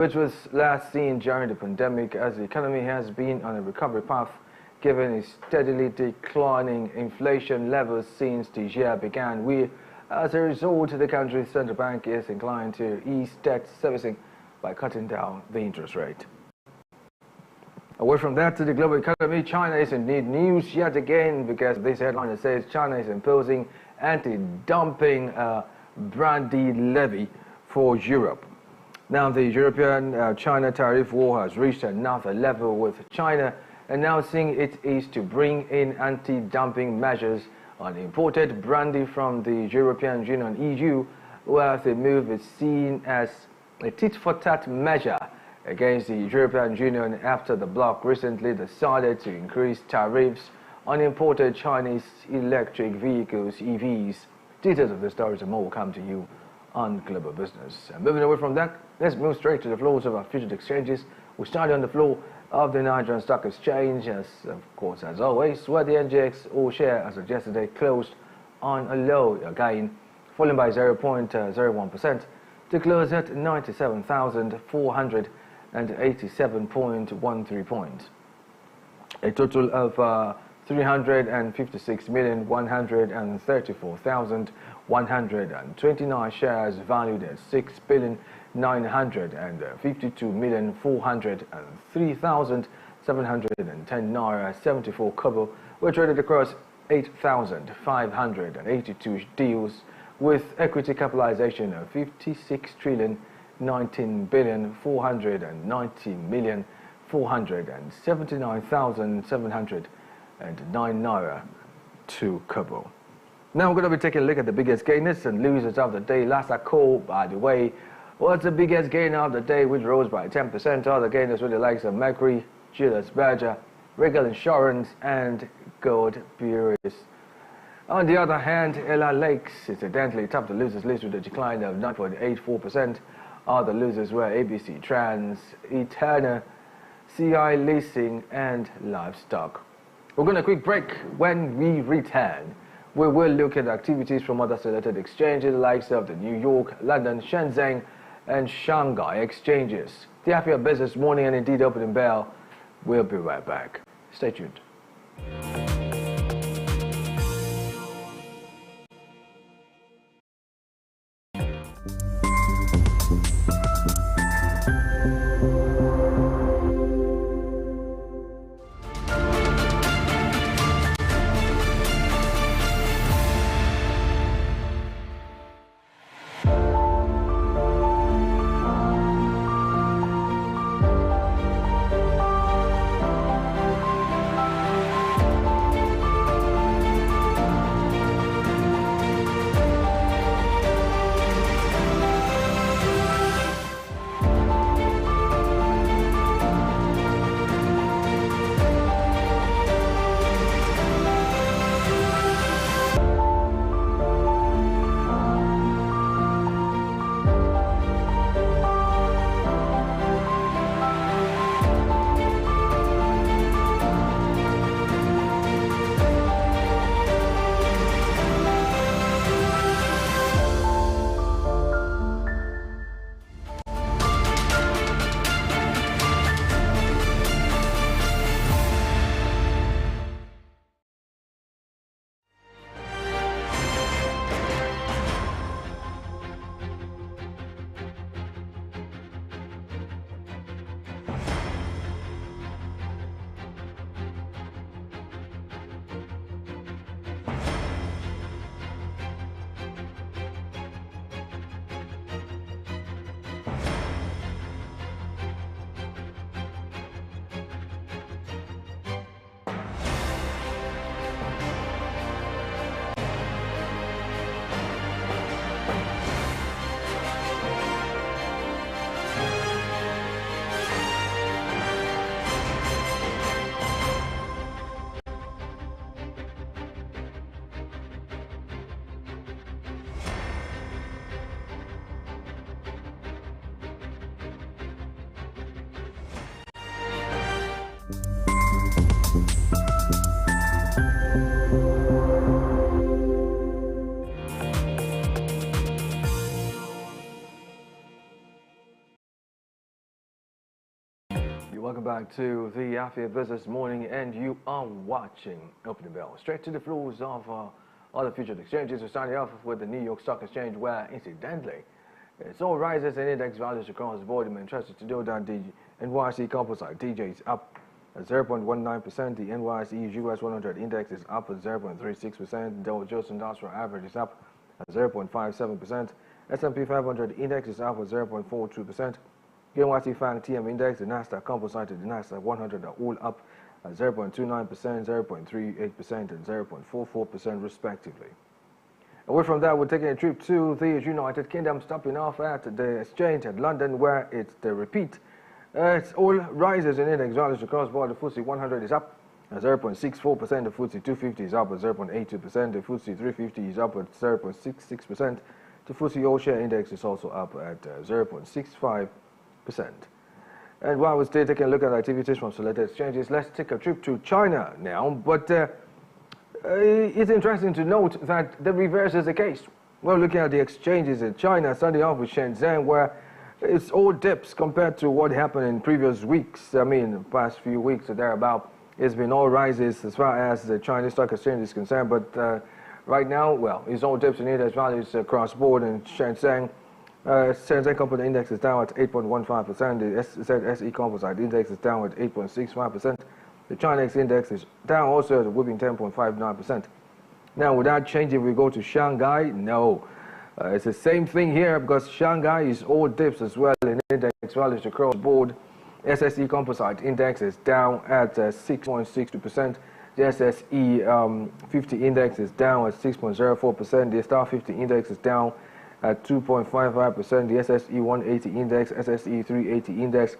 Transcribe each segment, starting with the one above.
which was last seen during the pandemic, as the economy has been on a recovery path given its steadily declining inflation levels since the year began. As a result, the country's central bank is inclined to ease debt servicing by cutting down the interest rate. Away from that, to the global economy, China is in news yet again, because this headline says China is imposing anti-dumping brandy levy for Europe. Now, the European-China tariff war has reached another level, with China announcing it is to bring in anti-dumping measures on imported brandy from the European Union (EU), where the move is seen as a tit-for-tat measure against the European Union after the bloc recently decided to increase tariffs on imported Chinese electric vehicles (EVs). Details of the stories and more will come to you on Global Business. And moving away from that, let's move straight to the floors of our futures exchanges. We start on the floor of the Nigerian Stock Exchange, as always, where the NGX all share as of yesterday closed on a low again, falling by 0.01% to close at 97,487.13 points. A total of 356,134,129 shares valued at 6,952,403,710 naira 74 kobo were traded across 8,582 deals, with equity capitalization of 56,19,490,479,709 naira to kobo. Now we're going to be taking a look at the biggest gainers and losers of the day. Last I called, by the way, what's the biggest gainer of the day, which rose by 10%? All the gainers were the likes of Mercury, Julius Berger, Regal Insurance, and Gold Breweries. On the other hand, Ella Lakes incidentally topped the losers list with a decline of 9.84%. Other losers were ABC Trans, Eterna, CI Leasing, and Livestock. We're going to quick break. When we return, we will look at activities from other selected exchanges, the likes of the New York, London, Shenzhen, and Shanghai exchanges. The Afia Business Morning and indeed Opening Bell. We'll be right back. Stay tuned. welcome back to the Afia Business Morning, and you are watching Opening Bell. Straight to the floors of other featured exchanges. We're starting off with the New York Stock Exchange, where incidentally, it's all rises and index values across the board. I'm interested to know that the NYSE Composite DJ is up at 0.19%. The NYSE US 100 index is up at 0.36%. Dow Jones Industrial Average is up at 0.57%. S&P 500 index is up at 0.42%. NYSE FANG TM index, the Nasdaq Composite, and the Nasdaq 100 are all up at 0.29%, 0.38%, and 0.44% respectively. Away from that, we're taking a trip to the United Kingdom, stopping off at the exchange at London, where it's the repeat. It's all rises in index values across the board. The FTSE 100 is up at 0.64%. The FTSE 250 is up at 0.82%. The FTSE 350 is up at 0.66%. The FTSE All-Share Index is also up at 0.65%. And while we're still taking a look at activities from selected exchanges, let's take a trip to China now. But it's interesting to note that the reverse is the case. We're looking at the exchanges in China, starting off with Shenzhen, where it's all dips compared to what happened in previous weeks. I mean, the past few weeks or thereabout, it's been all rises as far as the Chinese Stock Exchange is concerned. But right now, well, it's all dips in index values across board in Shenzhen. Shenzhen Composite Index is down at 8.15%. The SE Composite Index is down at 8.65%. The China Index is down also at a whooping 10.59%. Now, without changing, we go to Shanghai. No, it's the same thing here because Shanghai is all dips as well in index values across the board. SSE Composite Index is down at 6.62%. The SSE 50 Index is down at 6.04%. The Star 50 Index is down at 2.55%. The SSE 180 Index, SSE 380 Index,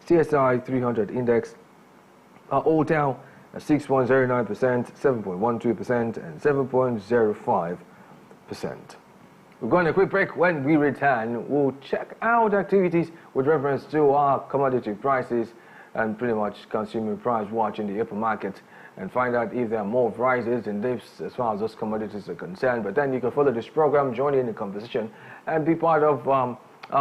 CSI 300 Index are all down at 6.09%, 7.12%, and 7.05%. We're going to a quick break. When we return, we'll check out activities with reference to our commodity prices and pretty much consumer price watch in the open market, and find out if there are more rises and dips as far as those commodities are concerned. But then you can follow this program, join in the conversation, and be part of our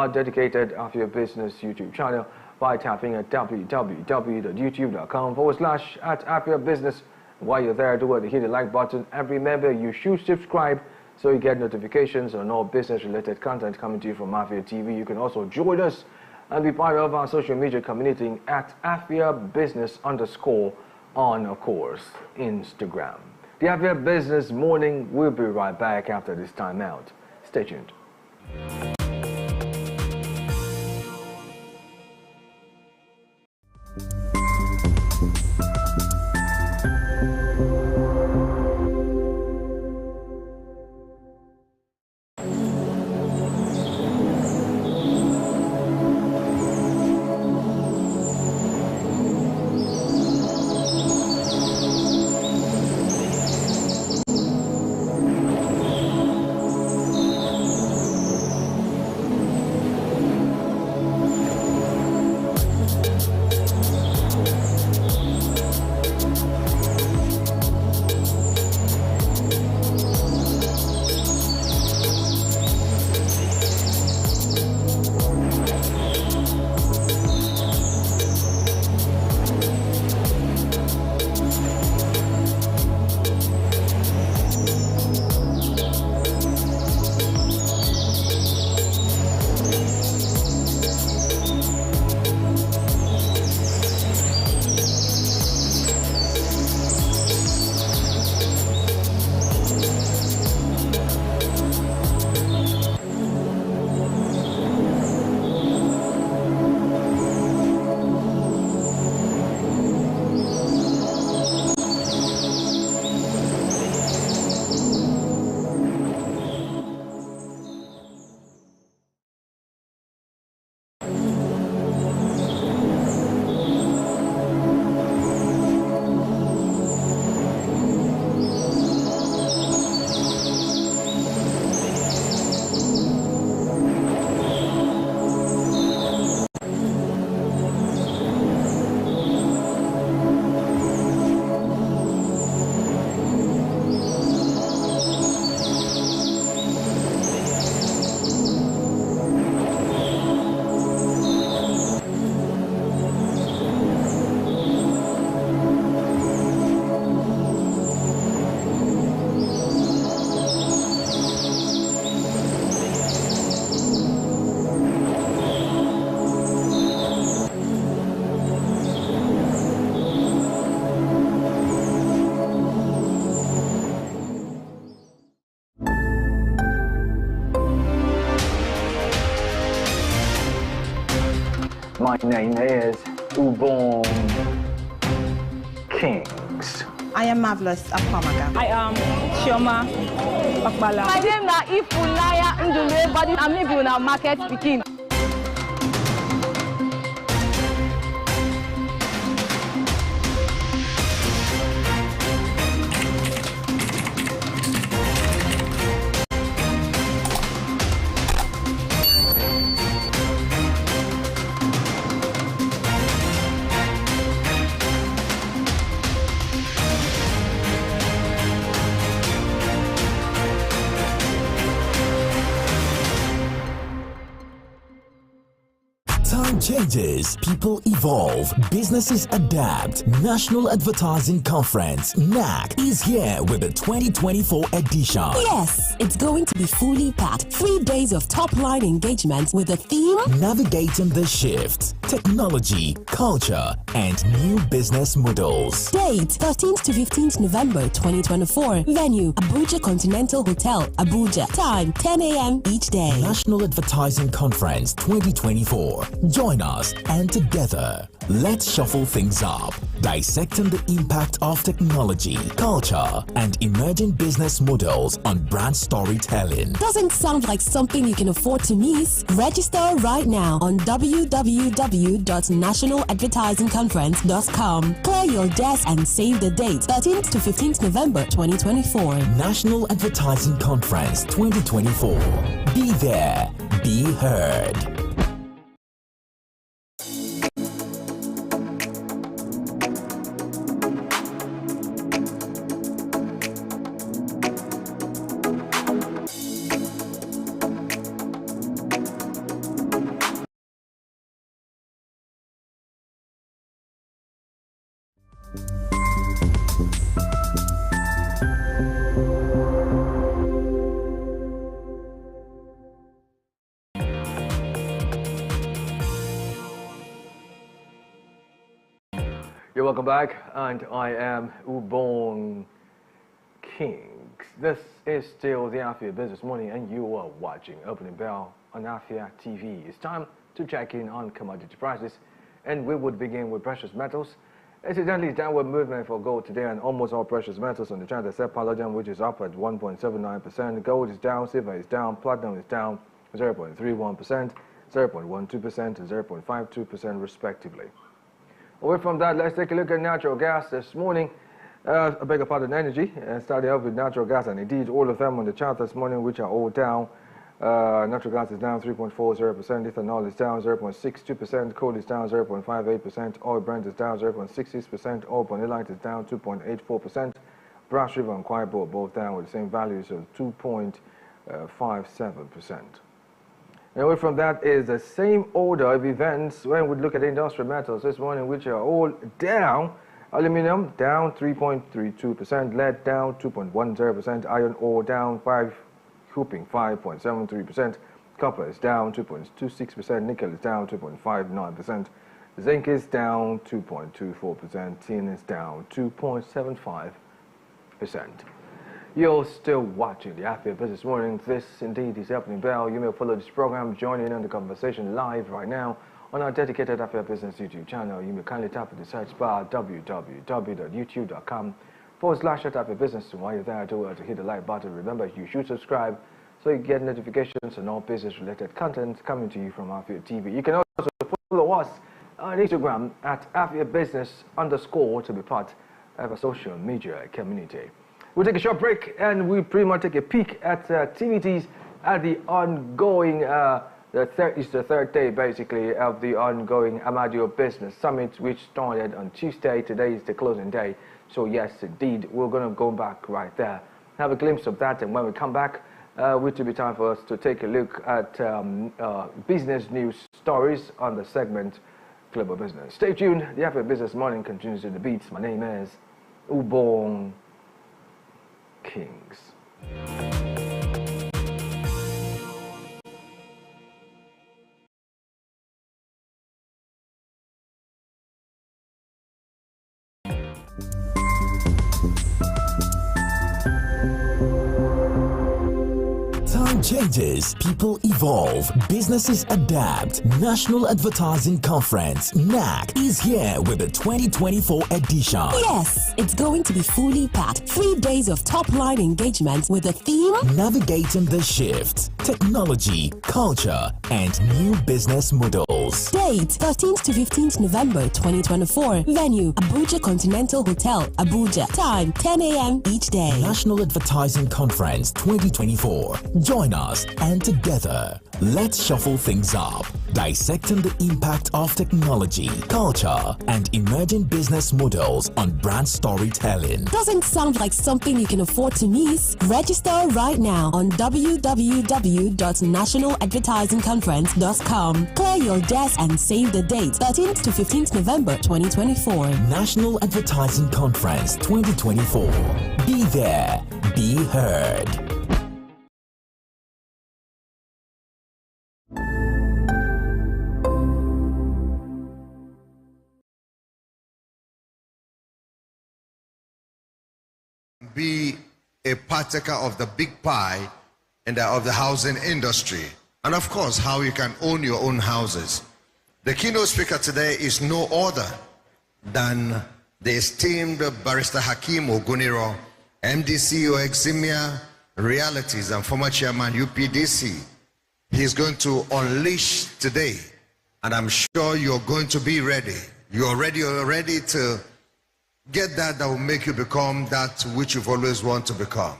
dedicated Afia Business YouTube channel by tapping at www.youtube.com/@Afia Business. While you're there, do hit the like button, and remember, you should subscribe so you get notifications on all business-related content coming to you from Afia TV. You can also join us and be part of our social media community at Afia Business _ on, of course, Instagram. The Afia Business Morning will be right back after this time out. Stay tuned. My name is Ubong Kings. I am Marvelous Akwamaga. I am Chioma Akbala. My name is Ifunaya Ndule, but I'm living in our market speaking. Time changes, people evolve, businesses adapt. National Advertising Conference, NAC, is here with the 2024 edition. Yes, it's going to be fully packed. 3 days of top-line engagement with the theme Navigating the Shift, Technology, Culture, and New Business Models. Date 13th to 15th November 2024. Venue Abuja Continental Hotel, Abuja. Time 10 a.m. each day. National Advertising Conference 2024. Join us and together, let's shuffle things up, dissecting the impact of technology, culture, and emerging business models on brand storytelling. Doesn't sound like something you can afford to miss? Register right now on www.nationaladvertisingconference.com. Clear your desk and save the date, 13th to 15th November 2024. National Advertising Conference 2024. Be there, be heard. You're welcome back, and I am Ubong Kings. This is still the Afia Business Morning, and you are watching Opening Bell on Afia TV. It's time to check in on commodity prices, and we would begin with precious metals. Incidentally, downward movement for gold today, and almost all precious metals on the chart except palladium, which is up at 1.79%. Gold is down, silver is down, platinum is down 0.31%, 0.12%, and 0.52% respectively. Away from that, let's take a look at natural gas this morning. I beg your pardon, energy. Starting off with natural gas, and indeed all of them on the chart this morning, which are all down. Natural gas is down 3.40%, ethanol is down 0.62%, coal is down 0.58%, oil Brent is down 0.66%, oil Bonilite is down 2.84%, Brass River and Kwaibo are both down with the same values of 2.57%. And away from that is the same order of events when we look at industrial metals this morning, which are all down. Aluminium down 3.32%, lead down 2.10%, iron ore down 5.73%, copper is down 2.26%, nickel is down 2.59%, zinc is down 2.24%, tin is down 2.75%. You're still watching the Afia Business Morning. This indeed is Opening Bell. You may follow this program, join in on the conversation live right now on our dedicated Afia Business YouTube channel. You may kindly tap in the search bar www.youtube.com/Afia Business. And while you're there, do to hit the like button. Remember, you should subscribe so you get notifications on all business-related content coming to you from Afia TV. You can also follow us on Instagram at Afia Business _ to be part of a social media community. We'll take a short break and we pretty much take a peek at activities at the ongoing, the third day basically of the ongoing Amadio Business Summit, which started on Tuesday. Today is the closing day. So yes, indeed, we're going to go back right there, have a glimpse of that, and when we come back, which will be time for us to take a look at business news stories on the segment Global Business. Stay tuned. The Afia Business Morning continues in the beats. My name is Ubong Kings. changes, people evolve, businesses adapt. National Advertising Conference, NAC, is here with the 2024 edition. Yes, it's going to be fully packed. 3 days of top-line engagement with the theme Navigating the Shift, Technology, Culture, and New Business Models. Date 13th to 15th November 2024. Venue Abuja Continental Hotel, Abuja. Time 10 a.m. each day. National Advertising Conference 2024. Join us and together, let's shuffle things up, dissecting the impact of technology, culture, and emerging business models on brand storytelling. Doesn't sound like something you can afford to miss? Register right now on www.nationaladvertisingconference.com. Clear your desk and save the date 13th to 15th November 2024. National Advertising Conference 2024. Be there, be heard. Be a partaker of the big pie and of the housing industry. And of course, how you can own your own houses. The keynote speaker today is no other than the esteemed Barrister Hakeem Oguniro, MD CEO Eximia Realities and former chairman UPDC. He's going to unleash today, and I'm sure you're going to be ready. You're ready to get that will make you become that which you've always wanted to become.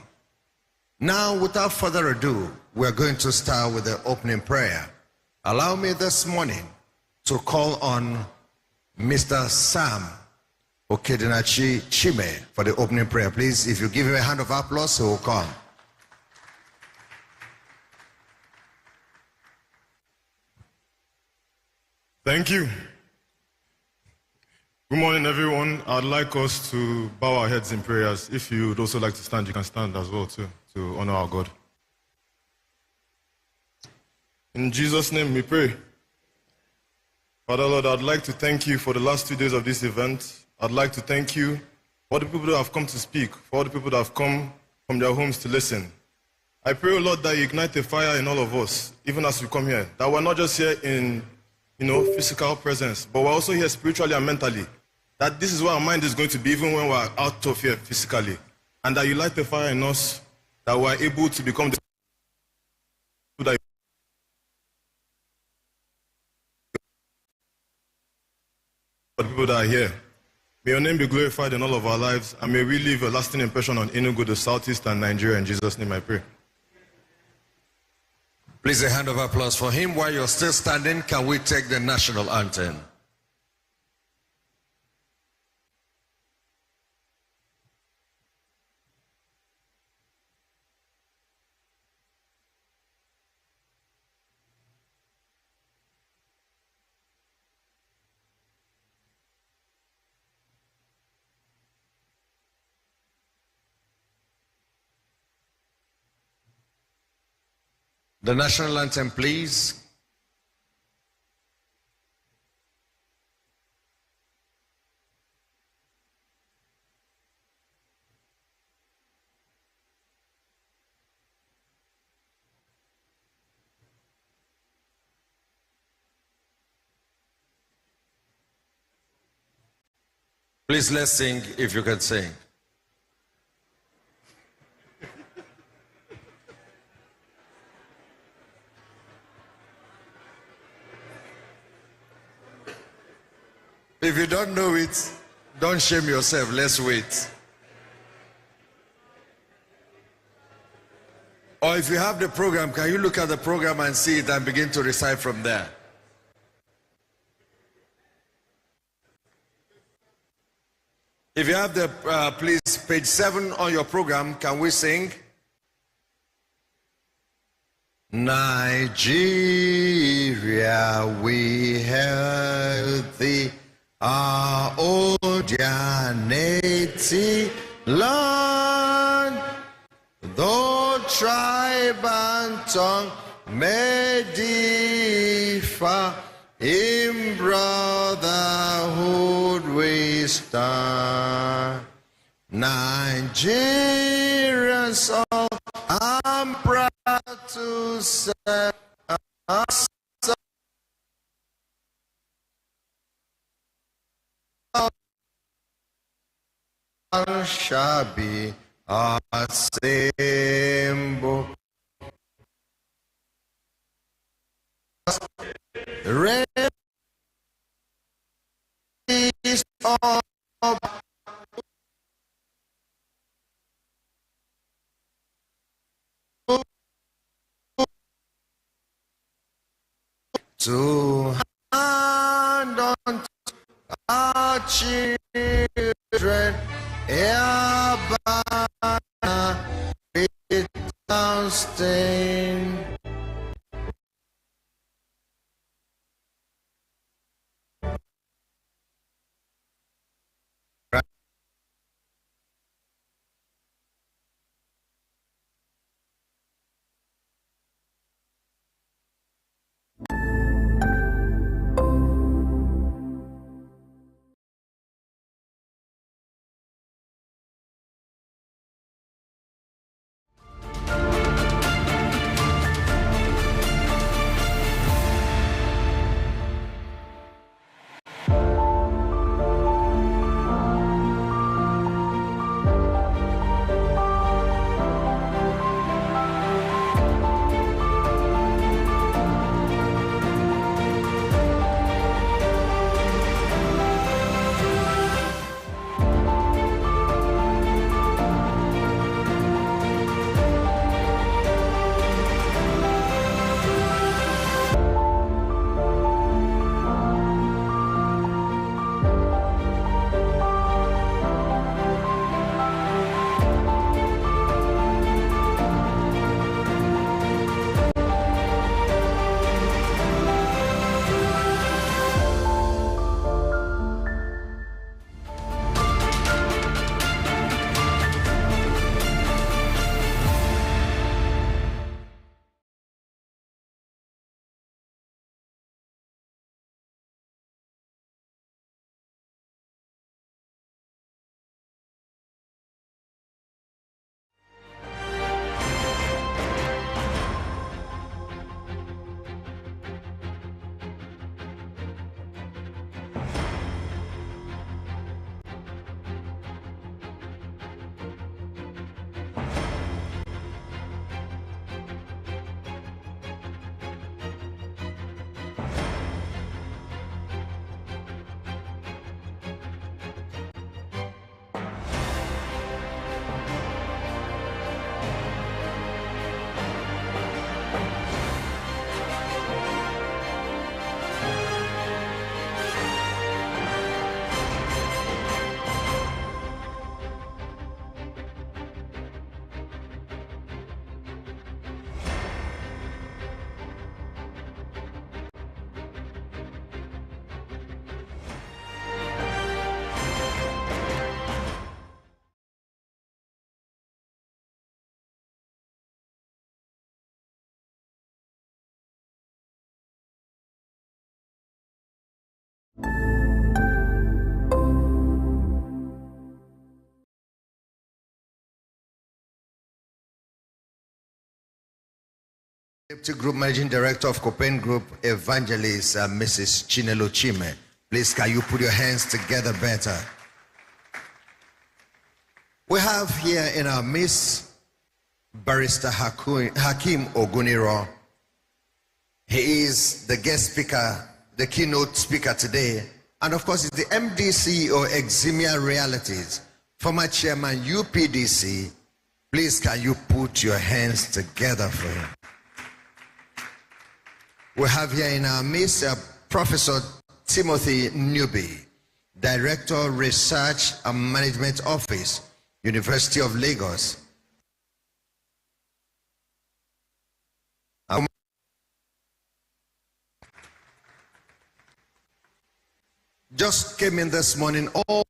Now, without further ado, we're going to start with the opening prayer. Allow me this morning to call on Mr. Sam Okedinachi Chime for the opening prayer. Please, if you give him a hand of applause, he will come. Thank you. Good morning, everyone. I'd like us to bow our heads in prayers. If you would also like to stand, you can stand as well too, to honor our God. In Jesus' name we pray. Father Lord, I'd like to thank you for the last 2 days of this event. I'd like to thank you for the people that have come to speak, for all the people that have come from their homes to listen. I pray, O Lord, that you ignite the fire in all of us, even as we come here, that we're not just here in physical presence, but we're also here spiritually and mentally. That this is where our mind is going to be even when we're out of here physically. And that you light the fire in us, that we're able to become the people that are here. May your name be glorified in all of our lives, and may we leave a lasting impression on Enugu, the Southeast, and Nigeria. In Jesus' name I pray. Please, a hand of applause for him. While you're still standing, can we take the national anthem? The national anthem, please. Please, let's sing if you can sing. If you don't know it, don't shame yourself. Let's wait. Or if you have the program, can you look at the program and see it and begin to recite from there? If you have the, please, page 7 on your program, can we sing? Nigeria, we hailed thee, our own dear native land, though tribe and tongue may differ, in brotherhood we stand. Nigerians all, I'm proud to serve us. Shall be a symbol. Raise up to hand on our children, a banner without stain. Deputy Group Managing Director of Copen Group, Evangelist Mrs. Chinelo Chime. Please, can you put your hands together better? We have here in our midst Barrister Hakim Oguniro. He is the guest speaker, the keynote speaker today. And of course, he's the MD CEO of Eximia Realities, former chairman UPDC. Please, can you put your hands together for him? We have here in our midst Professor Timothy Newby, Director, Research and Management Office, University of Lagos. Just came in this morning, all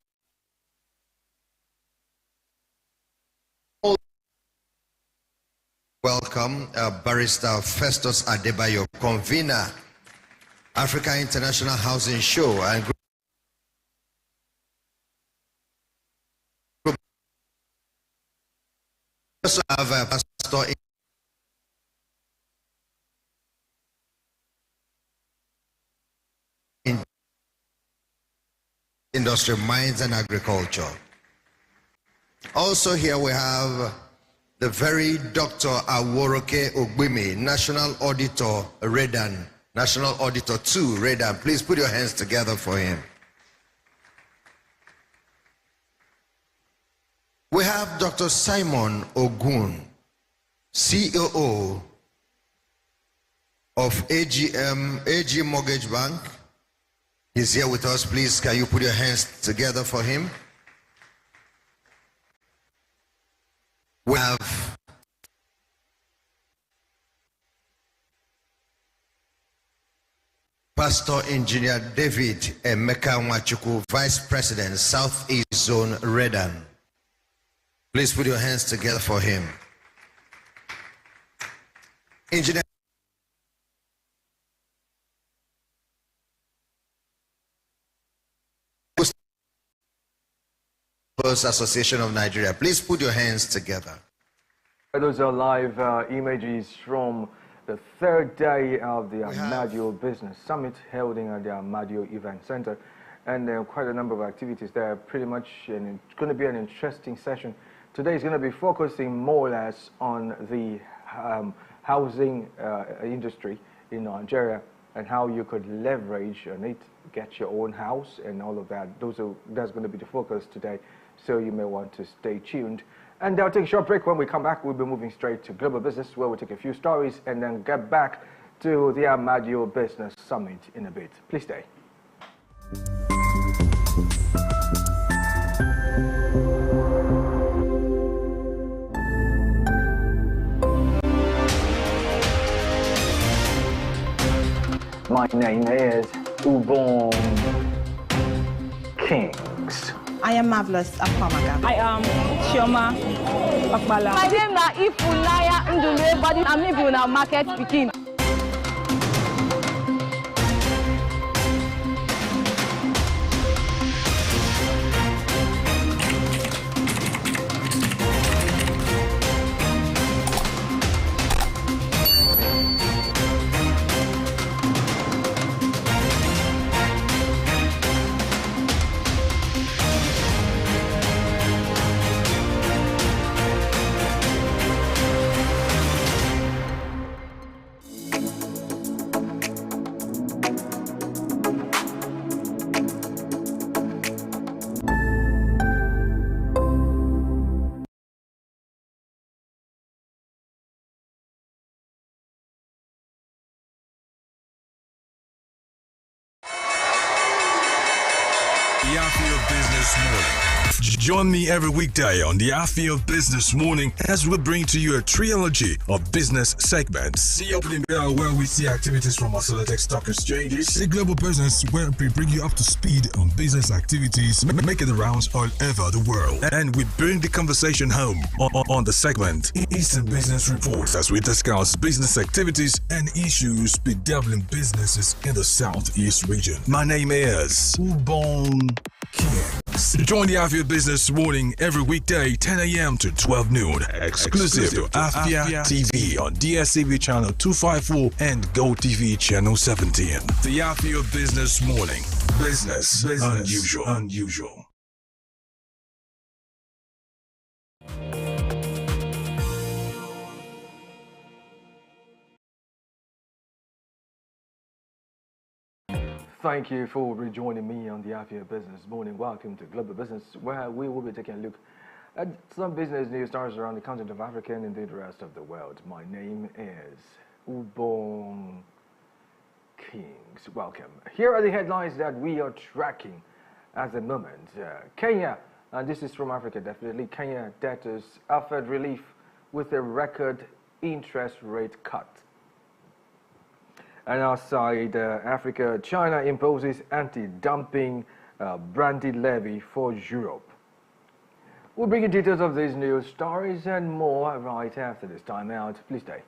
welcome Barrister Festus Adebayo, convener, Africa International Housing Show, and also have Pastor industry, mines and agriculture. Also here we have the very Dr. Aworoke Ogbimi, National Auditor, Redan, National Auditor 2, Redan. Please put your hands together for him. We have Dr. Simon Ogun, COO of AG Mortgage Bank. He's here with us. Please, can you put your hands together for him? We have Pastor Engineer David Emeka Nwachukwu, Vice President, Southeast Zone, Redan. Please put your hands together for him. Engineer Association of Nigeria. Please put your hands together. Those are live images from the third day of the Ahmadiyya Business Summit held in the Ahmadiyya Event Center. And quite a number of activities there, pretty much, and it's going to be an interesting session. Today is going to be focusing more or less on the housing industry in Nigeria and how you could leverage on it, get your own house and all of that. That's going to be the focus today, so you may want to stay tuned. And I'll take a short break. When we come back, we'll be moving straight to Global Business, where we'll take a few stories and then get back to the Ahmadiyya Business Summit in a bit. Please stay. My name is Ubon Kings. I am Marvelous Apamaga. I am Chioma Okpala. My name na Ifunaya Ndule, but I'm living in market speaking. The Afia Business Morning. Join me every weekday on the Afia Business Morning as we bring to you a trilogy of business segments. The opening bell, where we see activities from our selected stock exchanges. The Global Business, where we bring you up to speed on business activities making the rounds all over the world. And we bring the conversation home on the segment Eastern Business Report, as we discuss business activities and issues bedeviling businesses in the Southeast region. My name is Ubon Kings. Join the Afia Business Morning every weekday, 10 a.m. to 12 noon. Exclusive to Afia TV on DSTV channel 254 and GoTV channel 17. The Afia Business Morning. Business unusual. Thank you for rejoining me on the Afia Business Morning. Welcome to Global Business, where we will be taking a look at some business news stories around the continent of Africa and indeed the rest of the world. My name is Ubon Kings. Welcome. Here are the headlines that we are tracking at the moment. Kenya, and this is from Africa definitely, Kenya debtors offered relief with a record interest rate cut. And outside Africa, China imposes anti-dumping brandy levy for Europe. We'll bring you details of these news stories and more right after this time out. Please stay.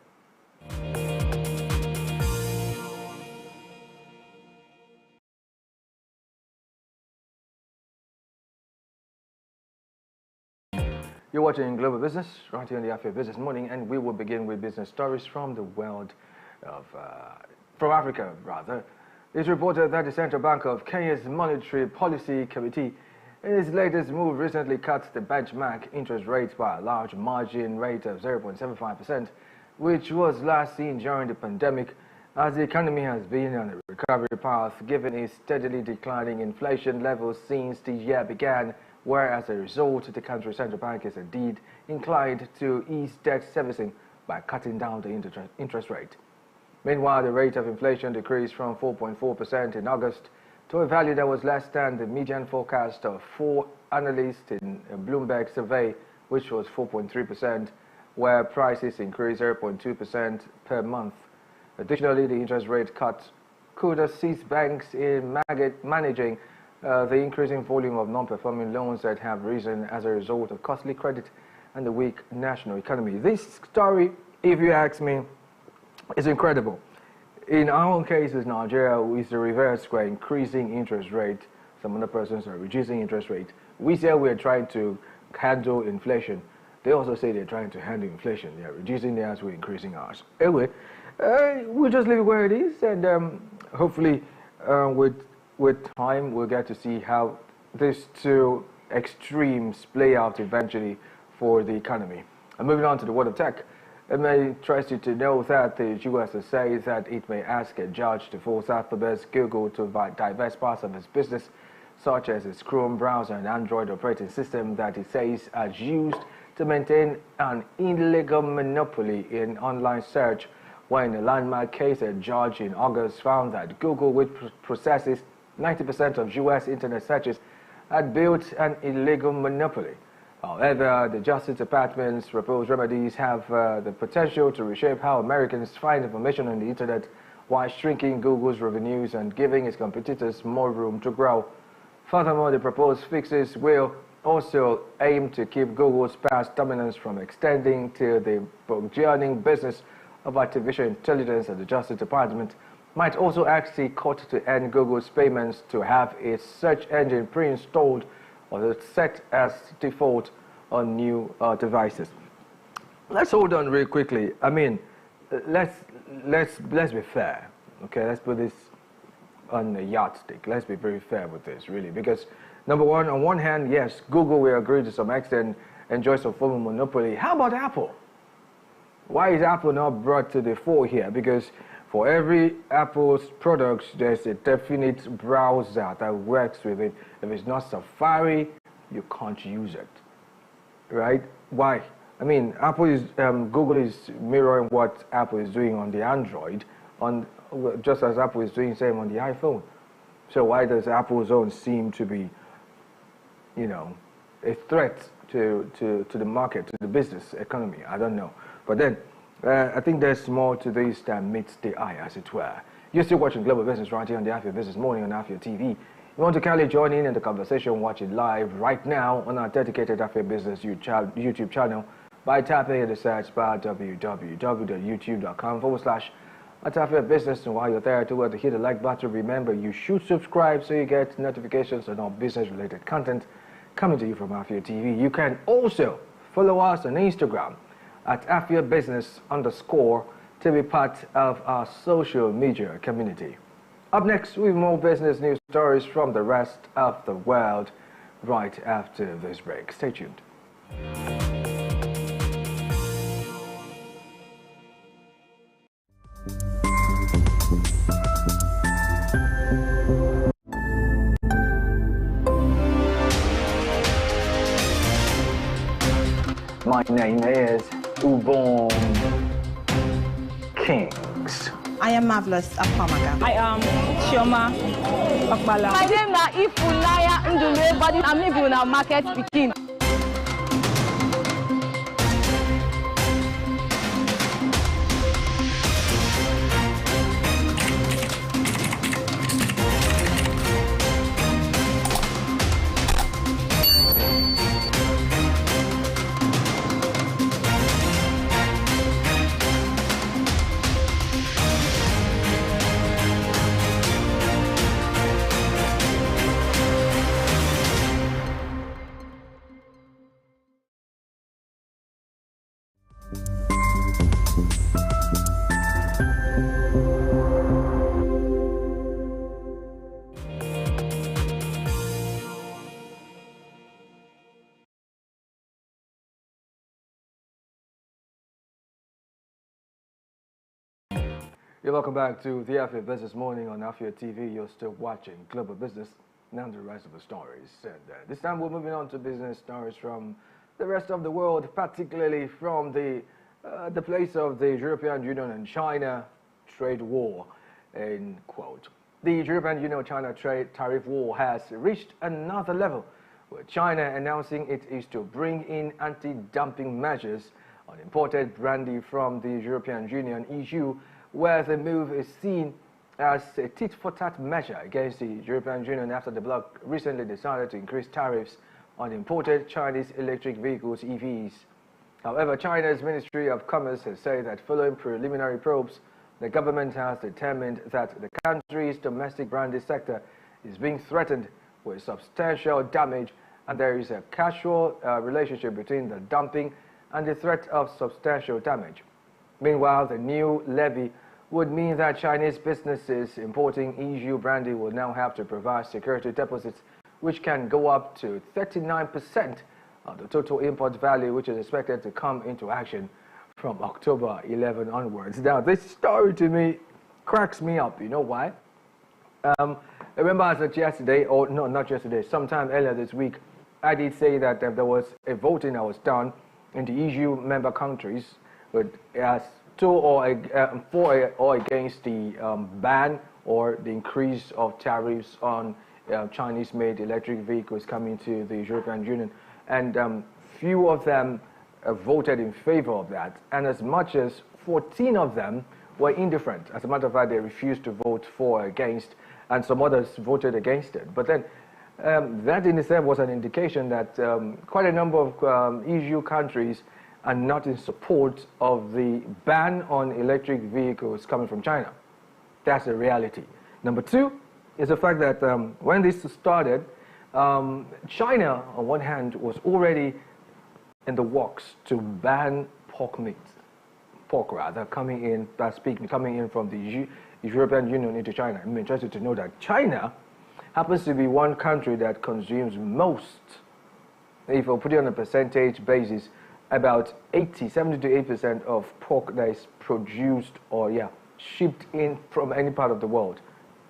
You're watching Global Business right here on the Afia Business Morning, and we will begin with business stories from the world of from Africa, rather. It's reported that the Central Bank of Kenya's Monetary Policy Committee, in its latest move, recently cut the benchmark interest rate by a large margin rate of 0.75%, which was last seen during the pandemic, as the economy has been on a recovery path given its steadily declining inflation levels since the year began, where as a result the country's central bank is indeed inclined to ease debt servicing by cutting down the interest rate. Meanwhile, the rate of inflation decreased from 4.4% in August to a value that was less than the median forecast of 4 analysts in a Bloomberg survey, which was 4.3%, where prices increased 0.2% per month. Additionally, the interest rate cut could assist banks in managing the increasing volume of non-performing loans that have risen as a result of costly credit and the weak national economy. This story, if you ask me, is incredible. In our own cases, Nigeria is the reverse. We're increasing interest rate. Some other persons are reducing interest rate. We say we're trying to handle inflation. They also say they're trying to handle inflation. They're reducing theirs, we're increasing ours. Anyway, we'll just leave it where it is, and hopefully with time we'll get to see how these two extremes play out eventually for the economy. And moving on to the world of tech, it may interest you to know that the US says that it may ask a judge to force Alphabet's Google to divest parts of its business, such as its Chrome browser and Android operating system that it says are used to maintain an illegal monopoly in online search, when a landmark case, a judge in August found that Google, which processes 90% of US internet searches, had built an illegal monopoly. However, the Justice Department's proposed remedies have the potential to reshape how Americans find information on the internet, while shrinking Google's revenues and giving its competitors more room to grow. Furthermore, the proposed fixes will also aim to keep Google's past dominance from extending to the burgeoning business of artificial intelligence, and the Justice Department might also ask the court to end Google's payments to have its search engine pre-installed or set as default on new devices. Let's hold on real quickly. I mean, let's be fair. Okay, let's put this on a yardstick. Let's be very fair with this, really, because number one, on one hand, yes, Google will agree to some extent enjoy some form of monopoly. How about Apple? Why is Apple not brought to the fore here? Because for every Apple's products, there's a definite browser that works with it. If it's not Safari, you can't use it, right? Why? I mean, Google is mirroring what Apple is doing on the Android, just as Apple is doing same on the iPhone. So why does Apple's own seem to be, a threat to the market, to the business economy? I don't know. But then, I think there's more to this than meets the eye, as it were. You're still watching Global Business right here on the Afia Business Morning on Afia TV. You want to kindly join in the conversation, watch it live right now on our dedicated Afia Business YouTube channel by tapping in the search bar www.youtube.com/Afia Business. And while you're there, to hit the like button, remember you should subscribe so you get notifications on all business-related content coming to you from Afia TV. You can also follow us on Instagram at Afia Business _ to be part of our social media community. Up next, we have more business news stories from the rest of the world right after this break. Stay tuned. My name is Ubon Kings. I am Marvelous Apamaga. I am Chioma Okpala. My name na Ifulaya Ndule, but I'm living in a market pikin. You're welcome back to the Afia Business Morning on Afia TV. You're still watching Global Business, now the rest of the stories. And this time we're moving on to business stories from the rest of the world, particularly from the place of the European Union and China trade war, end quote. The European Union-China trade tariff war has reached another level, with China announcing it is to bring in anti-dumping measures on imported brandy from the European Union (EU), where the move is seen as a tit-for-tat measure against the European Union after the bloc recently decided to increase tariffs on imported Chinese electric vehicles (EVs). However, China's Ministry of Commerce has said that following preliminary probes, the government has determined that the country's domestic brandy sector is being threatened with substantial damage, and there is a causal relationship between the dumping and the threat of substantial damage. Meanwhile, the new levy would mean that Chinese businesses importing EU brandy will now have to provide security deposits, which can go up to 39% of the total import value, which is expected to come into action from October 11 onwards. Now, this story to me cracks me up. You know why? I remember as of yesterday, or no, not yesterday, sometime earlier this week, I did say that there was a voting that was done in the EU member countries with as for or against the ban or the increase of tariffs on Chinese-made electric vehicles coming to the European Union, and few of them voted in favor of that, and as much as 14 of them were indifferent. As a matter of fact, they refused to vote for or against, and some others voted against it. But then that in itself was an indication that quite a number of EU countries are not in support of the ban on electric vehicles coming from China. That's the reality. Number two is the fact that when this started, China, on one hand, was already in the works to ban pork coming in from the European Union into China. I'm interested to know that China happens to be one country that consumes most, if I put it on a percentage basis, about 70 to 8% of pork that is produced or shipped in from any part of the world.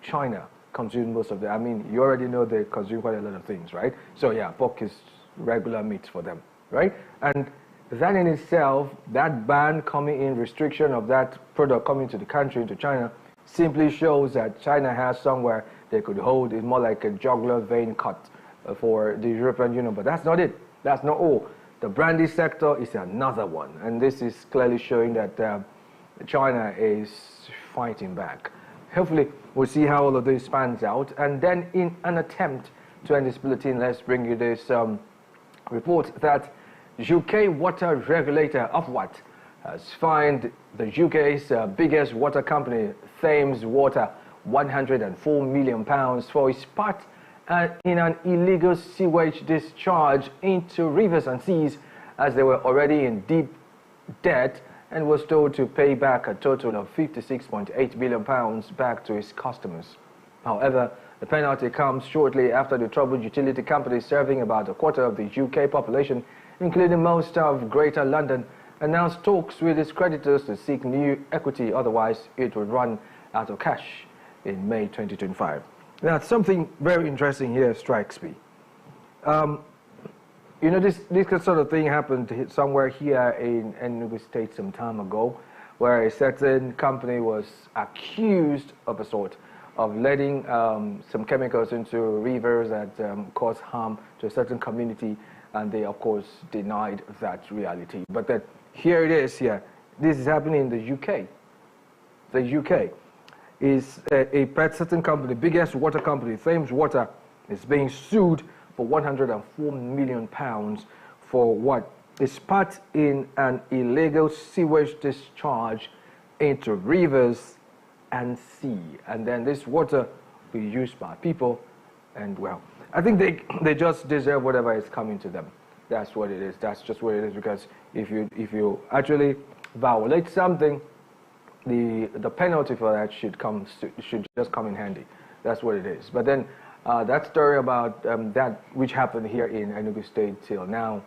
China consumes most of it. I mean, you already know they consume quite a lot of things, right? So pork is regular meat for them, right? And that in itself, that ban coming in, restriction of that product coming to the country, into China, simply shows that China has somewhere they could hold. It's more like a jugular vein cut for the European Union, but that's not it. That's not all. The brandy sector is another one, and this is clearly showing that China is fighting back. Hopefully, we'll see how all of this pans out, and then in an attempt to end this bulletin, let's bring you this report that UK water regulator Ofwat has fined the UK's biggest water company, Thames Water, £104 million for its part in an illegal sewage discharge into rivers and seas, as they were already in deep debt and was told to pay back a total of £56.8 million back to its customers. However, the penalty comes shortly after the troubled utility company, serving about a quarter of the UK population, including most of Greater London, announced talks with its creditors to seek new equity, otherwise it would run out of cash in May 2025. Now, something very interesting here strikes me. This sort of thing happened somewhere here in Enugu State some time ago, where a certain company was accused of a sort of letting some chemicals into rivers that cause harm to a certain community, and they, of course, denied that reality. But then here it is here. This is happening in the UK. The UK is a certain company, biggest water company, Thames Water, is being sued for £104 million for what is part in an illegal sewage discharge into rivers and sea. And then this water will be used by people, and well, I think they just deserve whatever is coming to them. That's what it is. That's just what it is, because if you actually violate something, the penalty for that should just come in handy. That's what it is. But then that story about that which happened here in Enugu State till now,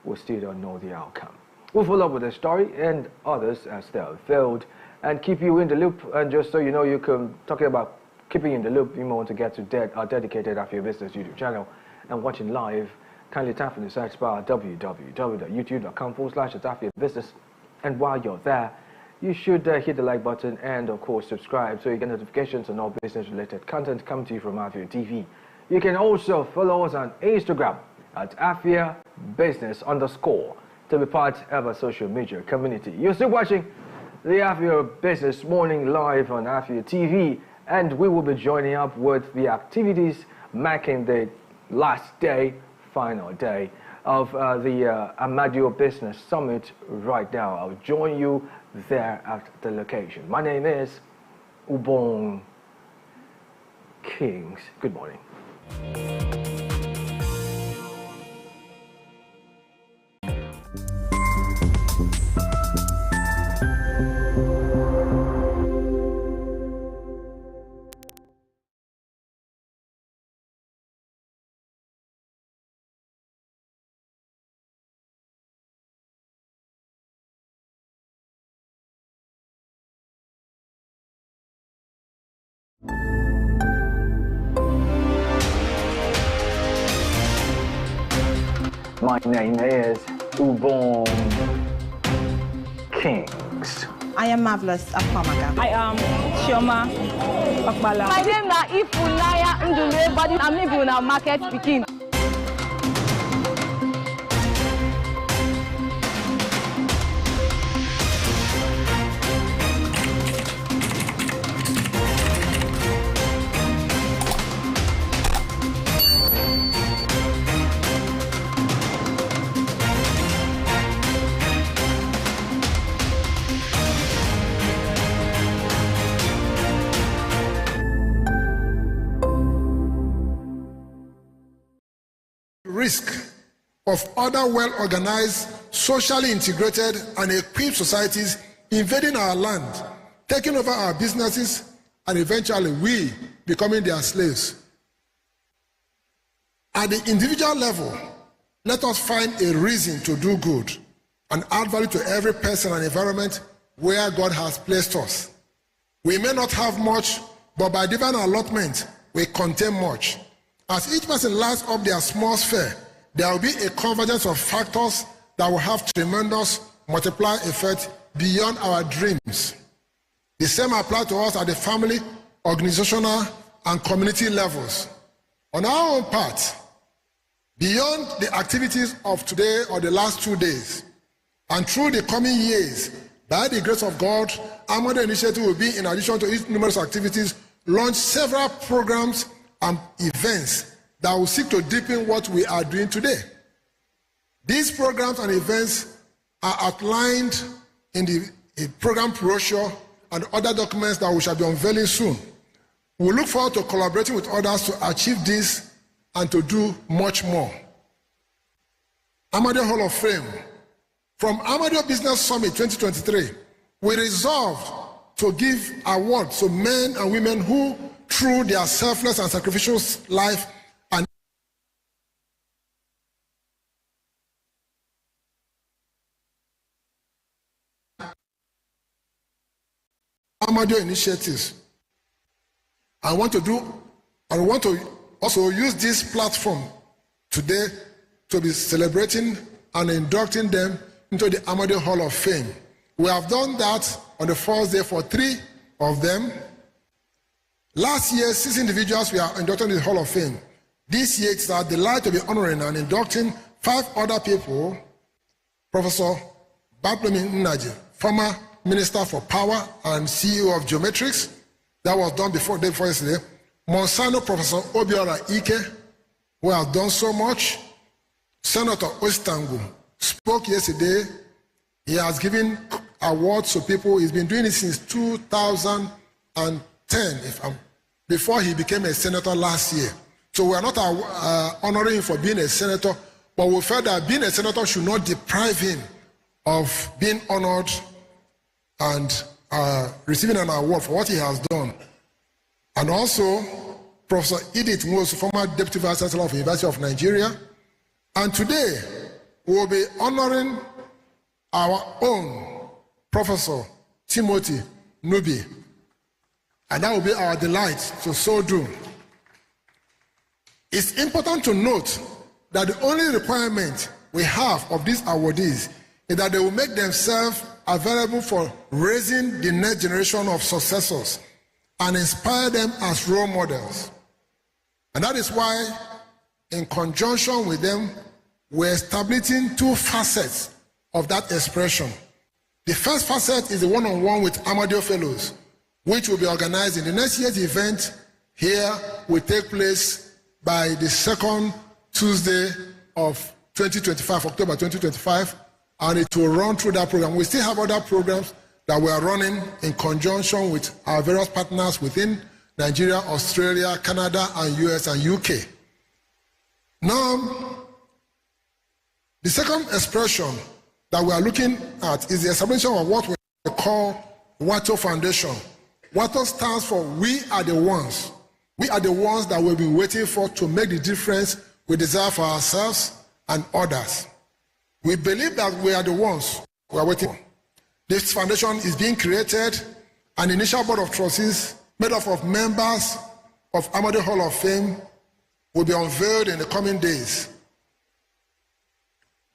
we still don't know the outcome. We'll follow up with the story and others as they are unveiled. and keep you in the loop. And just so you know, you can talking about keeping in the loop. You want to get to our dedicated Afia Business YouTube channel and watching live. Kindly tap in the search bar www.youtube.com/Afia Business. And while you're there, you should hit the like button and of course subscribe so you get notifications on all business related content coming to you from Afia TV. You can also follow us on Instagram at Afia Business _ to be part of our social media community. You're still watching the Afia Business Morning live on Afia TV, and we will be joining up with the activities marking the last day, final day of the Afia Business Summit right now. I'll join you there at the location. My name is Ubong Kings. Good morning. My name is Ubong Kings. I am Marvelous Apamaga. I am Chioma Okpala. My name na Ifunaya Ndule, but I'm living in market speaking. Risk of other well-organized, socially integrated and equipped societies invading our land, taking over our businesses, and eventually we becoming their slaves. At the individual level, let us find a reason to do good and add value to every person and environment where God has placed us. We may not have much, but by divine allotment, we contain much. As each person lights up their small sphere, there will be a convergence of factors that will have tremendous multiplier effect beyond our dreams. The same applies to us at the family, organizational, and community levels. On our own part, beyond the activities of today or the last 2 days, and through the coming years, by the grace of God, Amado Initiative will be, in addition to its numerous activities, launch several programs and events that will seek to deepen what we are doing today. These programs and events are outlined in the program brochure and other documents that we shall be unveiling soon. We look forward to collaborating with others to achieve this and to do much more. Afia Hall of Fame. From Afia Business Summit 2023, we resolved to give awards to men and women who, through their selfless and sacrificial life and Afia initiatives. I want to also use this platform today to be celebrating and inducting them into the Afia Hall of Fame. We have done that on the first day for 3 of them. Last year, 6 individuals were inducted in the Hall of Fame. This year, it's our delight to be honoring and inducting 5 other people. Professor Bartolome Nnaji, former Minister for Power and CEO of Geometrics. That was done before yesterday. Monsano Professor Obiora Ike, who has done so much. Senator Ostangu spoke yesterday. He has given awards to people. He's been doing it since 2010, before he became a senator last year. So we are not honoring him for being a senator, but we felt that being a senator should not deprive him of being honored and receiving an award for what he has done. And also, Professor Edith Nwosu, former Deputy Vice Chancellor of the University of Nigeria. And today, we will be honoring our own Professor Timothy Nubi. And that will be our delight to so do. It's important to note that the only requirement we have of these awardees is that they will make themselves available for raising the next generation of successors and inspire them as role models. And that is why, in conjunction with them, we're establishing two facets of that expression. The first facet is the one-on-one with Amadio Fellows, which will be organized in the next year's event. Here will take place by the second Tuesday of 2025, October 2025, and it will run through that program. We still have other programs that we are running in conjunction with our various partners within Nigeria, Australia, Canada, and US and UK. Now, the second expression that we are looking at is the establishment of what we call WATO Foundation. WATO stands for We Are the Ones. We are the ones that we've been waiting for to make the difference we desire for ourselves and others. We believe that we are the ones we are waiting for. This foundation is being created. An initial board of trustees made up of members of Amadio Hall of Fame will be unveiled in the coming days.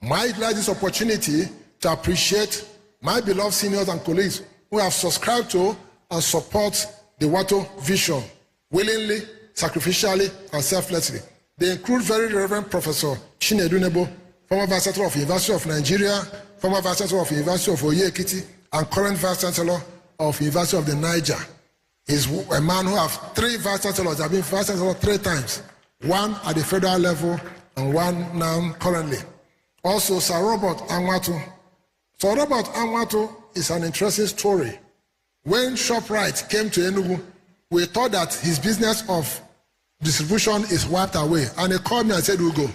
I utilize this opportunity to appreciate my beloved seniors and colleagues who have subscribed to and support the WATO vision willingly, sacrificially, and selflessly. They include Very Reverend Professor Chinedu Nebo, former Vice Chancellor of the University of Nigeria, former Vice Chancellor of the University of Oye Ekiti, and current Vice Chancellor of the University of the Niger. He's a man who has 3 Vice Chancellors. I've been Vice Chancellor 3 times, one at the federal level and one now currently. Also, Sir Robert Anwatu. Sir Robert Anwatu is an interesting story. When ShopRite came to Enugu, we thought that his business of distribution is wiped away. And he called me and said, Ugo,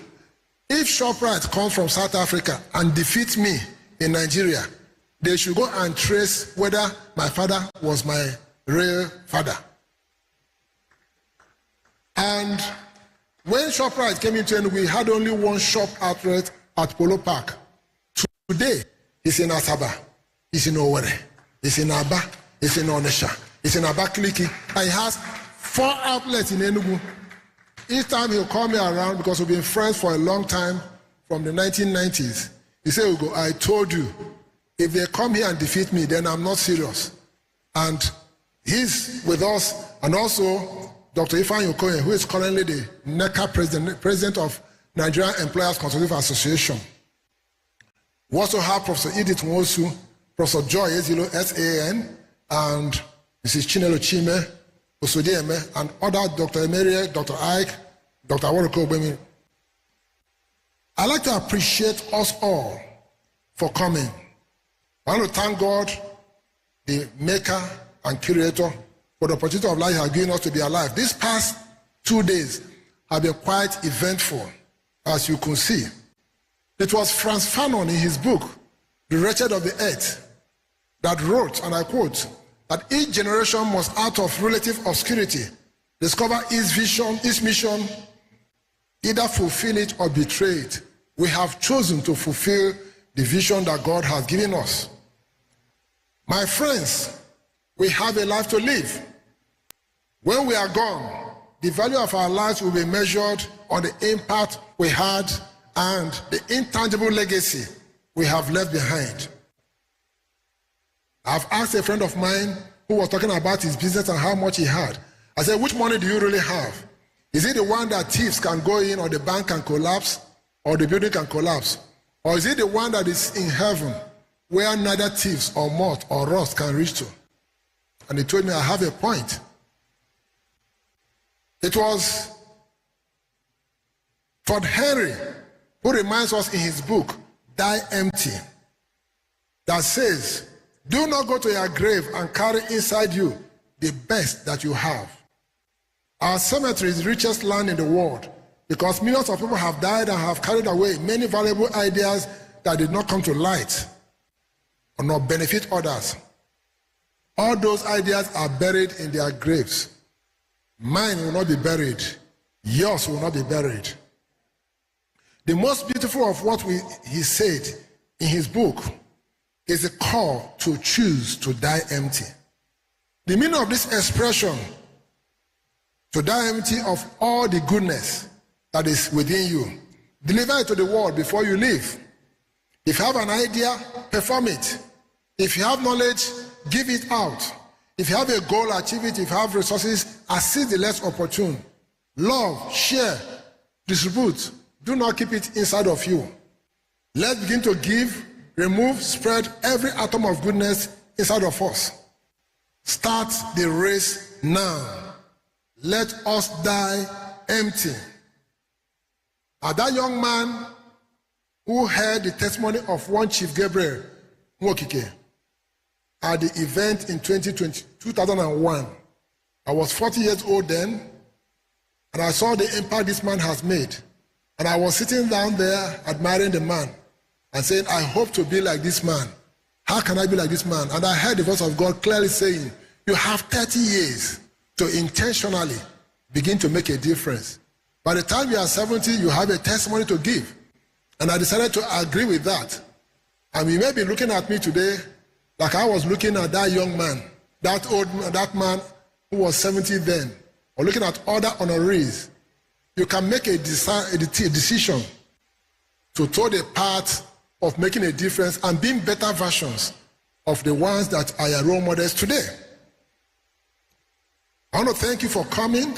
if ShopRite comes from South Africa and defeats me in Nigeria, they should go and trace whether my father was my real father. And when ShopRite came into Enugu, we had only one shop outlet at Polo Park. Today, it's in Asaba, it's in Owerri, it's in Aba, it's in Onisha, it's in Abakaliki. He has 4 outlets in Enugu. Each time he'll call me around, because we've been friends for a long time, from the 1990s. He said, Ugo, I told you, if they come here and defeat me, then I'm not serious. And he's with us, and also Dr. Ifeanyi Okoye, who is currently the NECA president of Nigerian Employers Consultative Association. We also have Professor Edith Nwosu, Professor Joy Ezilo, SAN, and Mrs. Chinelo Chime, Osodieme, and other Dr. Emerie, Dr. Ike, Dr. Awaroko Obemi. I'd like to appreciate us all for coming. I want to thank God, the maker and curator, for the opportunity of life he has given us to be alive. These past 2 days have been quite eventful, as you can see. It was Frantz Fanon in his book, The Wretched of the Earth, that wrote, and I quote, that each generation must, out of relative obscurity, discover its vision, its mission, either fulfill it or betray it. We have chosen to fulfill the vision that God has given us. My friends, we have a life to live. When we are gone, the value of our lives will be measured on the impact we had and the intangible legacy we have left behind. I've asked a friend of mine who was talking about his business and how much he had. I said, which money do you really have? Is it the one that thieves can go in, or the bank can collapse, or the building can collapse? Or is it the one that is in heaven, where neither thieves or moth or rust can reach to? And he told me, I have a point. It was Fort Henry who reminds us in his book, Die Empty, that says, do not go to your grave and carry inside you the best that you have. Our cemetery is the richest land in the world, because millions of people have died and have carried away many valuable ideas that did not come to light or not benefit others. All those ideas are buried in their graves. Mine will not be buried. Yours will not be buried. The most beautiful of what he said in his book is a call to choose to die empty. The meaning of this expression, to die empty of all the goodness that is within you. Deliver it to the world before you leave. If you have an idea, perform it. If you have knowledge, give it out. If you have a goal, achieve it. If you have resources, assist the less opportune. Love, share, distribute. Do not keep it inside of you. Let's begin to give, remove, spread every atom of goodness inside of us. Start the race now. Let us die empty. That young man who heard the testimony of one Chief Gabriel Mwokike at the event in 2001. I was 40 years old then, and I saw the impact this man has made. And I was sitting down there admiring the man and saying, I hope to be like this man. How can I be like this man? And I heard the voice of God clearly saying, you have 30 years to intentionally begin to make a difference. By the time you are 70, you have a testimony to give. And I decided to agree with that. And you may be looking at me today like I was looking at that young man, that man who was 70 then, or looking at other honorees. You can make a decision to toe the path of making a difference and being better versions of the ones that are your role models today. I want to thank you for coming.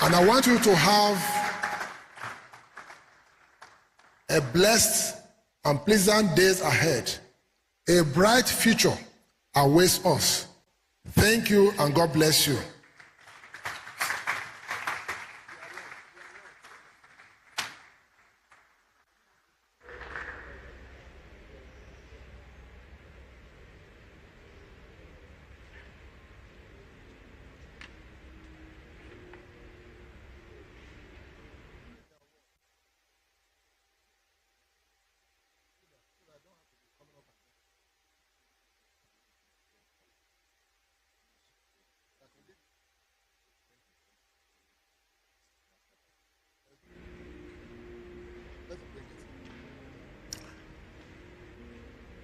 And I want you to have a blessed and pleasant days ahead. A bright future awaits us. Thank you and God bless you.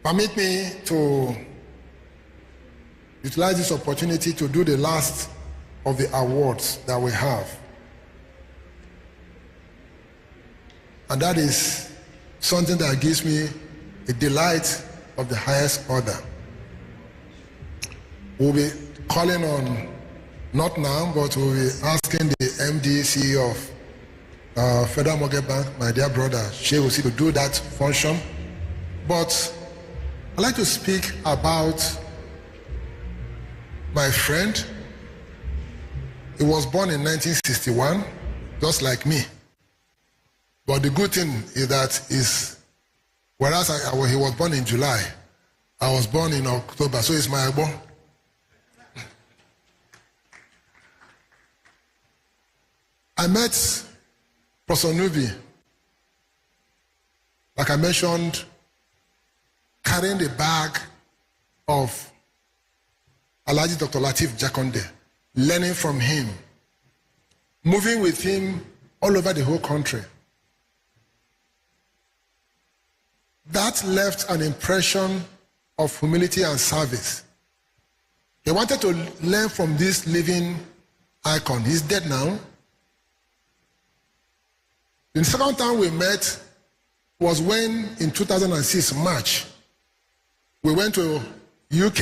Permit me to utilize this opportunity to do the last of the awards that we have. And that is something that gives me a delight of the highest order. We'll be calling on, not now, but we'll be asking the MD, CEO of Federal Mortgage Bank, my dear brother, Sheikh, to do that function. But I'd like to speak about my friend. He was born in 1961, just like me. But the good thing is that whereas he was born in July, I was born in October, so it's my born. I met Professor Nubi, like I mentioned, carrying the bag of Alhaji Dr. Lateef Jakonde, learning from him, moving with him all over the whole country. That left an impression of humility and service. He wanted to learn from this living icon. He's dead now. The second time we met was when, in 2006, March, we went to UK.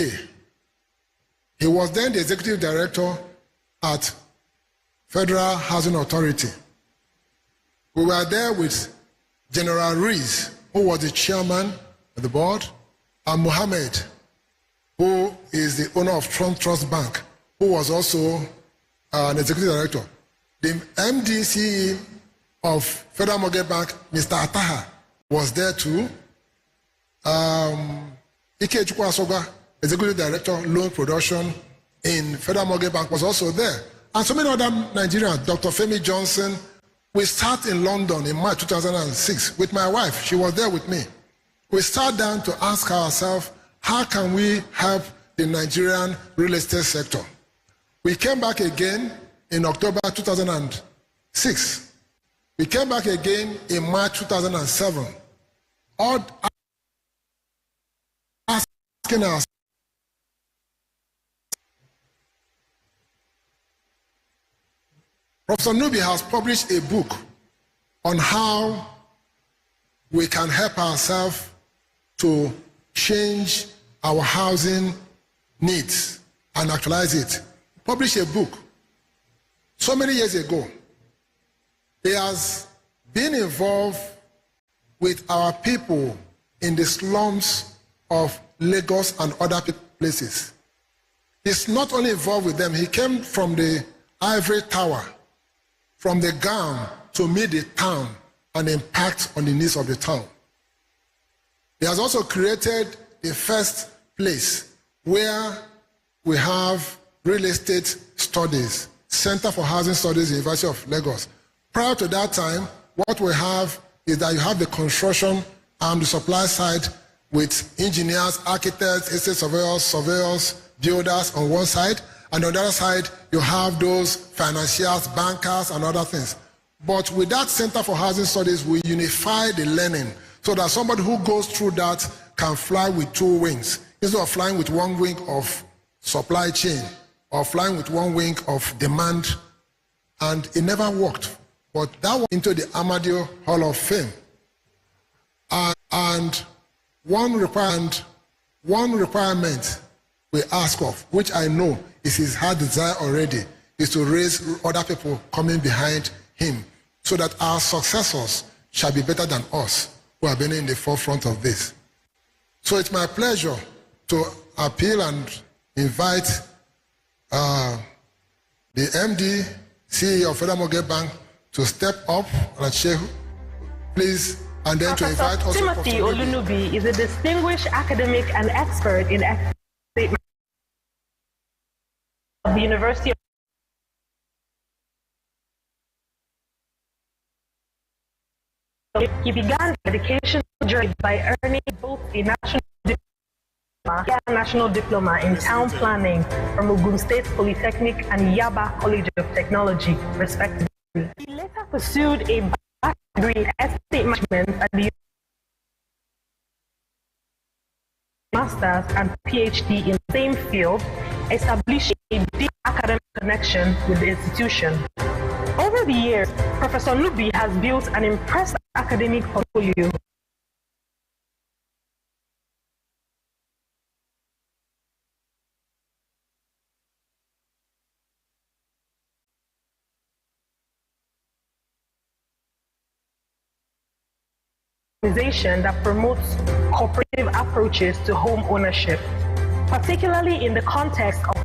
He was then the executive director at Federal Housing Authority. We were there with General Rees, who was the chairman of the board, and Mohammed, who is the owner of Trust Bank, who was also an executive director. The MD of Federal Mortgage Bank, Mr. Ataha, was there too. Ike Chukwu Asoga, executive director, loan production in Federal Mortgage Bank, was also there. And so many other Nigerians, Dr. Femi Johnson. We sat in London in March 2006 with my wife. She was there with me. We sat down to ask ourselves, how can we help the Nigerian real estate sector? We came back again in October 2006. We came back again in March 2007. All asking us Professor Nubi has published a book on how we can help ourselves to change our housing needs and actualize it. Published a book so many years ago. He has been involved with our people in the slums of Lagos and other places. He's not only involved with them, he came from the ivory tower, from the gown to meet the town and impact on the needs of the town. He has also created the first place where we have real estate studies, Center for Housing Studies, University of Lagos. Prior to that time, what we have is that you have the construction and the supply side with engineers, architects, estate surveyors, builders on one side, and on the other side, you have those financiers, bankers, and other things. But with that Center for Housing Studies, we unify the learning so that somebody who goes through that can fly with two wings, instead of flying with one wing of supply chain or flying with one wing of demand. And it never worked. But that went into the Amadeo Hall of Fame. And one requirement we ask of, which I know is his heart desire already, is to raise other people coming behind him so that our successors shall be better than us who have been in the forefront of this. So it's my pleasure to appeal and invite the MD, CEO of Federal Mortgage Bank to step up, Sheikh, please, and then Professor to invite also Timothy Olunubi is a distinguished academic and expert in estate of the University of He began the education journey by earning both a national diploma in town planning from Ogun State Polytechnic and Yaba College of Technology, respectively. He later pursued a bachelor's degree in estate management at the master's and PhD in the same field, establishing a deep academic connection with the institution. Over the years, Professor Nubi has built an impressive academic portfolio. That promotes cooperative approaches to home ownership, particularly in the context of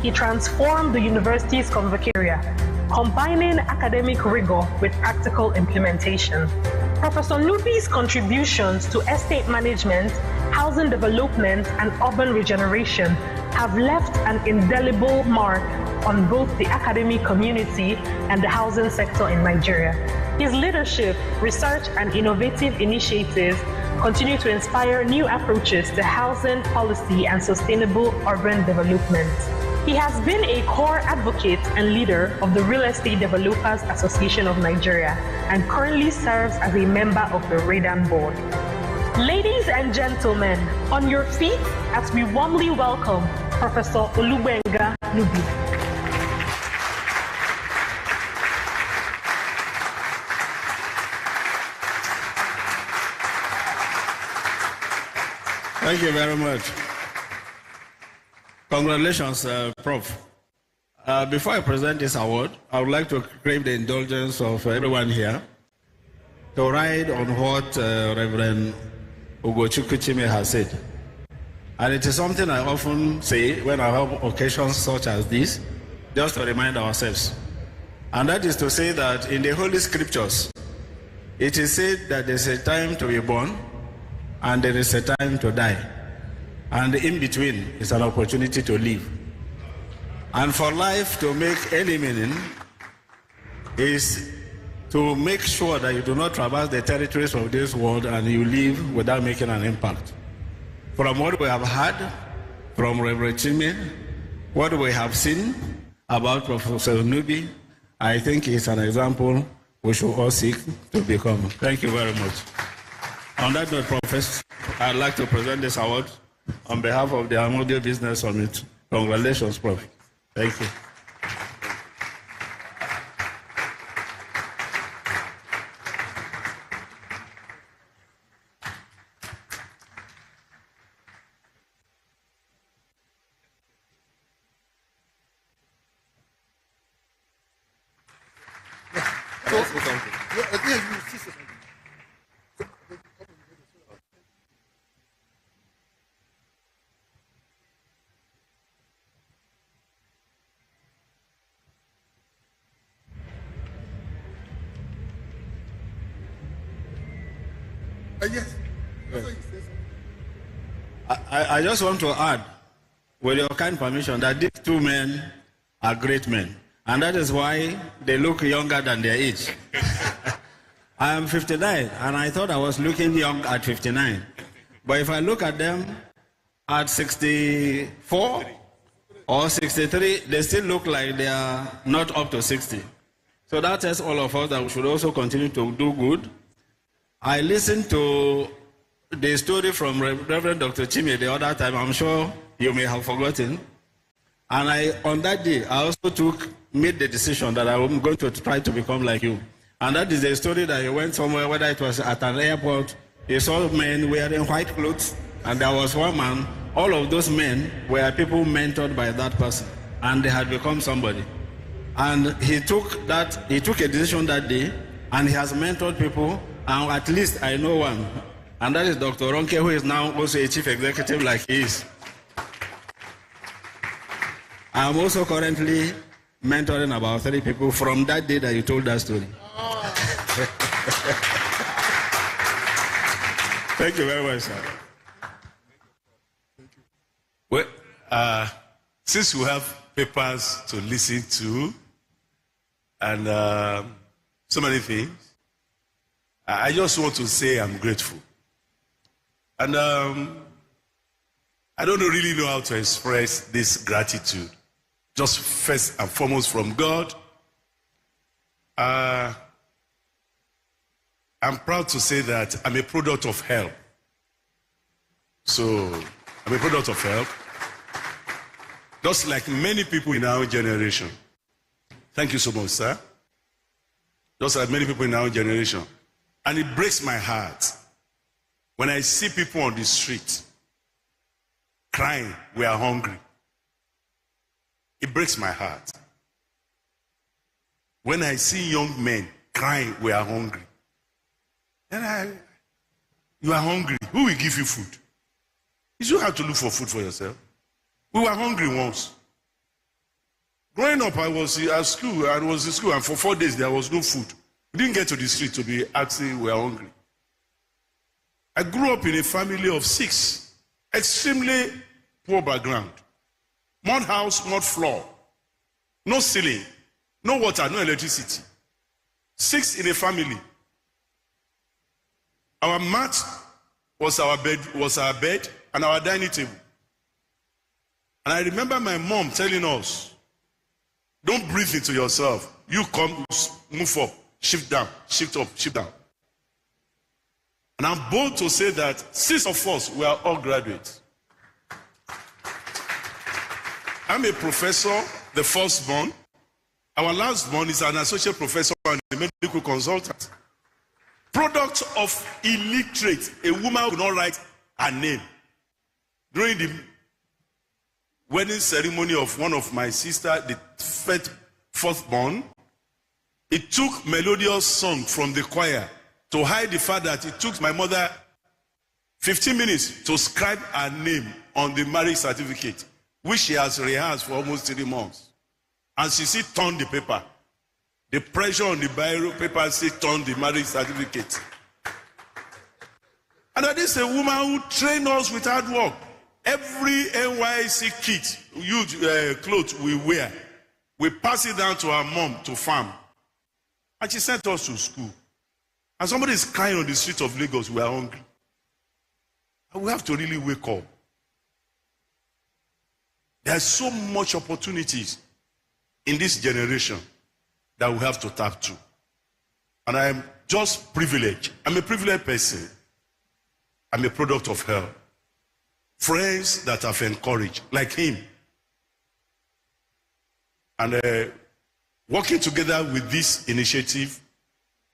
he transformed the university's convocaria, combining academic rigor with practical implementation. Professor Nubi's contributions to estate management, housing development, and urban regeneration have left an indelible mark on both the academic community and the housing sector in Nigeria. His leadership, research, and innovative initiatives continue to inspire new approaches to housing policy and sustainable urban development. He has been a core advocate and leader of the Real Estate Developers Association of Nigeria and currently serves as a member of the Radan board. Ladies and gentlemen, on your feet as we warmly welcome Professor Olubenga Nubi. Thank you very much. Congratulations, Prof. Before I present this award, I would like to crave the indulgence of everyone here to ride on what Reverend Ugochukwu has said. And it is something I often say when I have occasions such as this, just to remind ourselves. And that is to say that in the Holy Scriptures, it is said that there is a time to be born and there is a time to die. And in between is an opportunity to live. And for life to make any meaning is to make sure that you do not traverse the territories of this world and you live without making an impact. From what we have heard from Reverend Chime, what we have seen about Professor Nubi, I think is an example we should all seek to become. Thank you very much. On that note, Professor, I'd like to present this award on behalf of the Afia Business Summit. Congratulations, Prof. Thank you. Yes. I just want to add, with your kind permission, that these two men are great men. And that is why they look younger than their age. I am 59, and I thought I was looking young at 59. But if I look at them at 64 or 63, they still look like they are not up to 60. So that tells all of us that we should also continue to do good. I listened to the story from Reverend Dr. Chime the other time. I'm sure you may have forgotten. And on that day, I also made the decision that I'm going to try to become like you. And that is the story that you went somewhere, whether it was at an airport, you saw men wearing white clothes, and there was one man. All of those men were people mentored by that person, and they had become somebody. And he took a decision that day, and he has mentored people. And at least I know one, and that is Dr. Ronke, who is now also a chief executive like he is. I'm also currently mentoring about 3 people from that day that you told that story. Thank you very much, sir. Well, since we have papers to listen to and so many things, I just want to say I'm grateful. And I don't really know how to express this gratitude. Just first and foremost from God. I'm proud to say that I'm a product of help. So, I'm a product of help. Just like many people in our generation. Thank you so much, sir. Just like many people in our generation. And it breaks my heart when I see people on the street crying, we are hungry. It breaks my heart. When I see young men crying, we are hungry. And you are hungry. Who will give you food? You have to look for food for yourself. We were hungry once. Growing up, I was at school. I was in school, and for 4 days there was no food. We didn't get to the street to be asking we are hungry. I grew up in a family of 6, extremely poor background. Mud house, mud floor, no ceiling, no water, no electricity. 6 in a family. Our mat was our bed, and our dining table. And I remember my mom telling us, don't breathe into yourself. You come, move up, shift down, shift up, shift down. And I'm bold to say that 6 of us, we are all graduates. I'm a professor, the firstborn. Our lastborn is an associate professor and a medical consultant. Product of illiterate, a woman who could not write her name. During the wedding ceremony of one of my sister, the fourthborn, it took melodious song from the choir to hide the fact that it took my mother 15 minutes to scribe her name on the marriage certificate, which she has rehearsed for almost 3 months. And she still turned the paper. The pressure on the biro paper still turned the marriage certificate. And that is a woman who trained us with hard work. Every NYC kit, huge clothes we wear, we pass it down to our mom to farm. And she sent us to school. And somebody is crying on the street of Lagos, we are hungry. And we have to really wake up. There's so much opportunities in this generation that we have to tap to. And I am just privileged. I'm a privileged person. I'm a product of hell. Friends that have encouraged, like him. And working together with this initiative,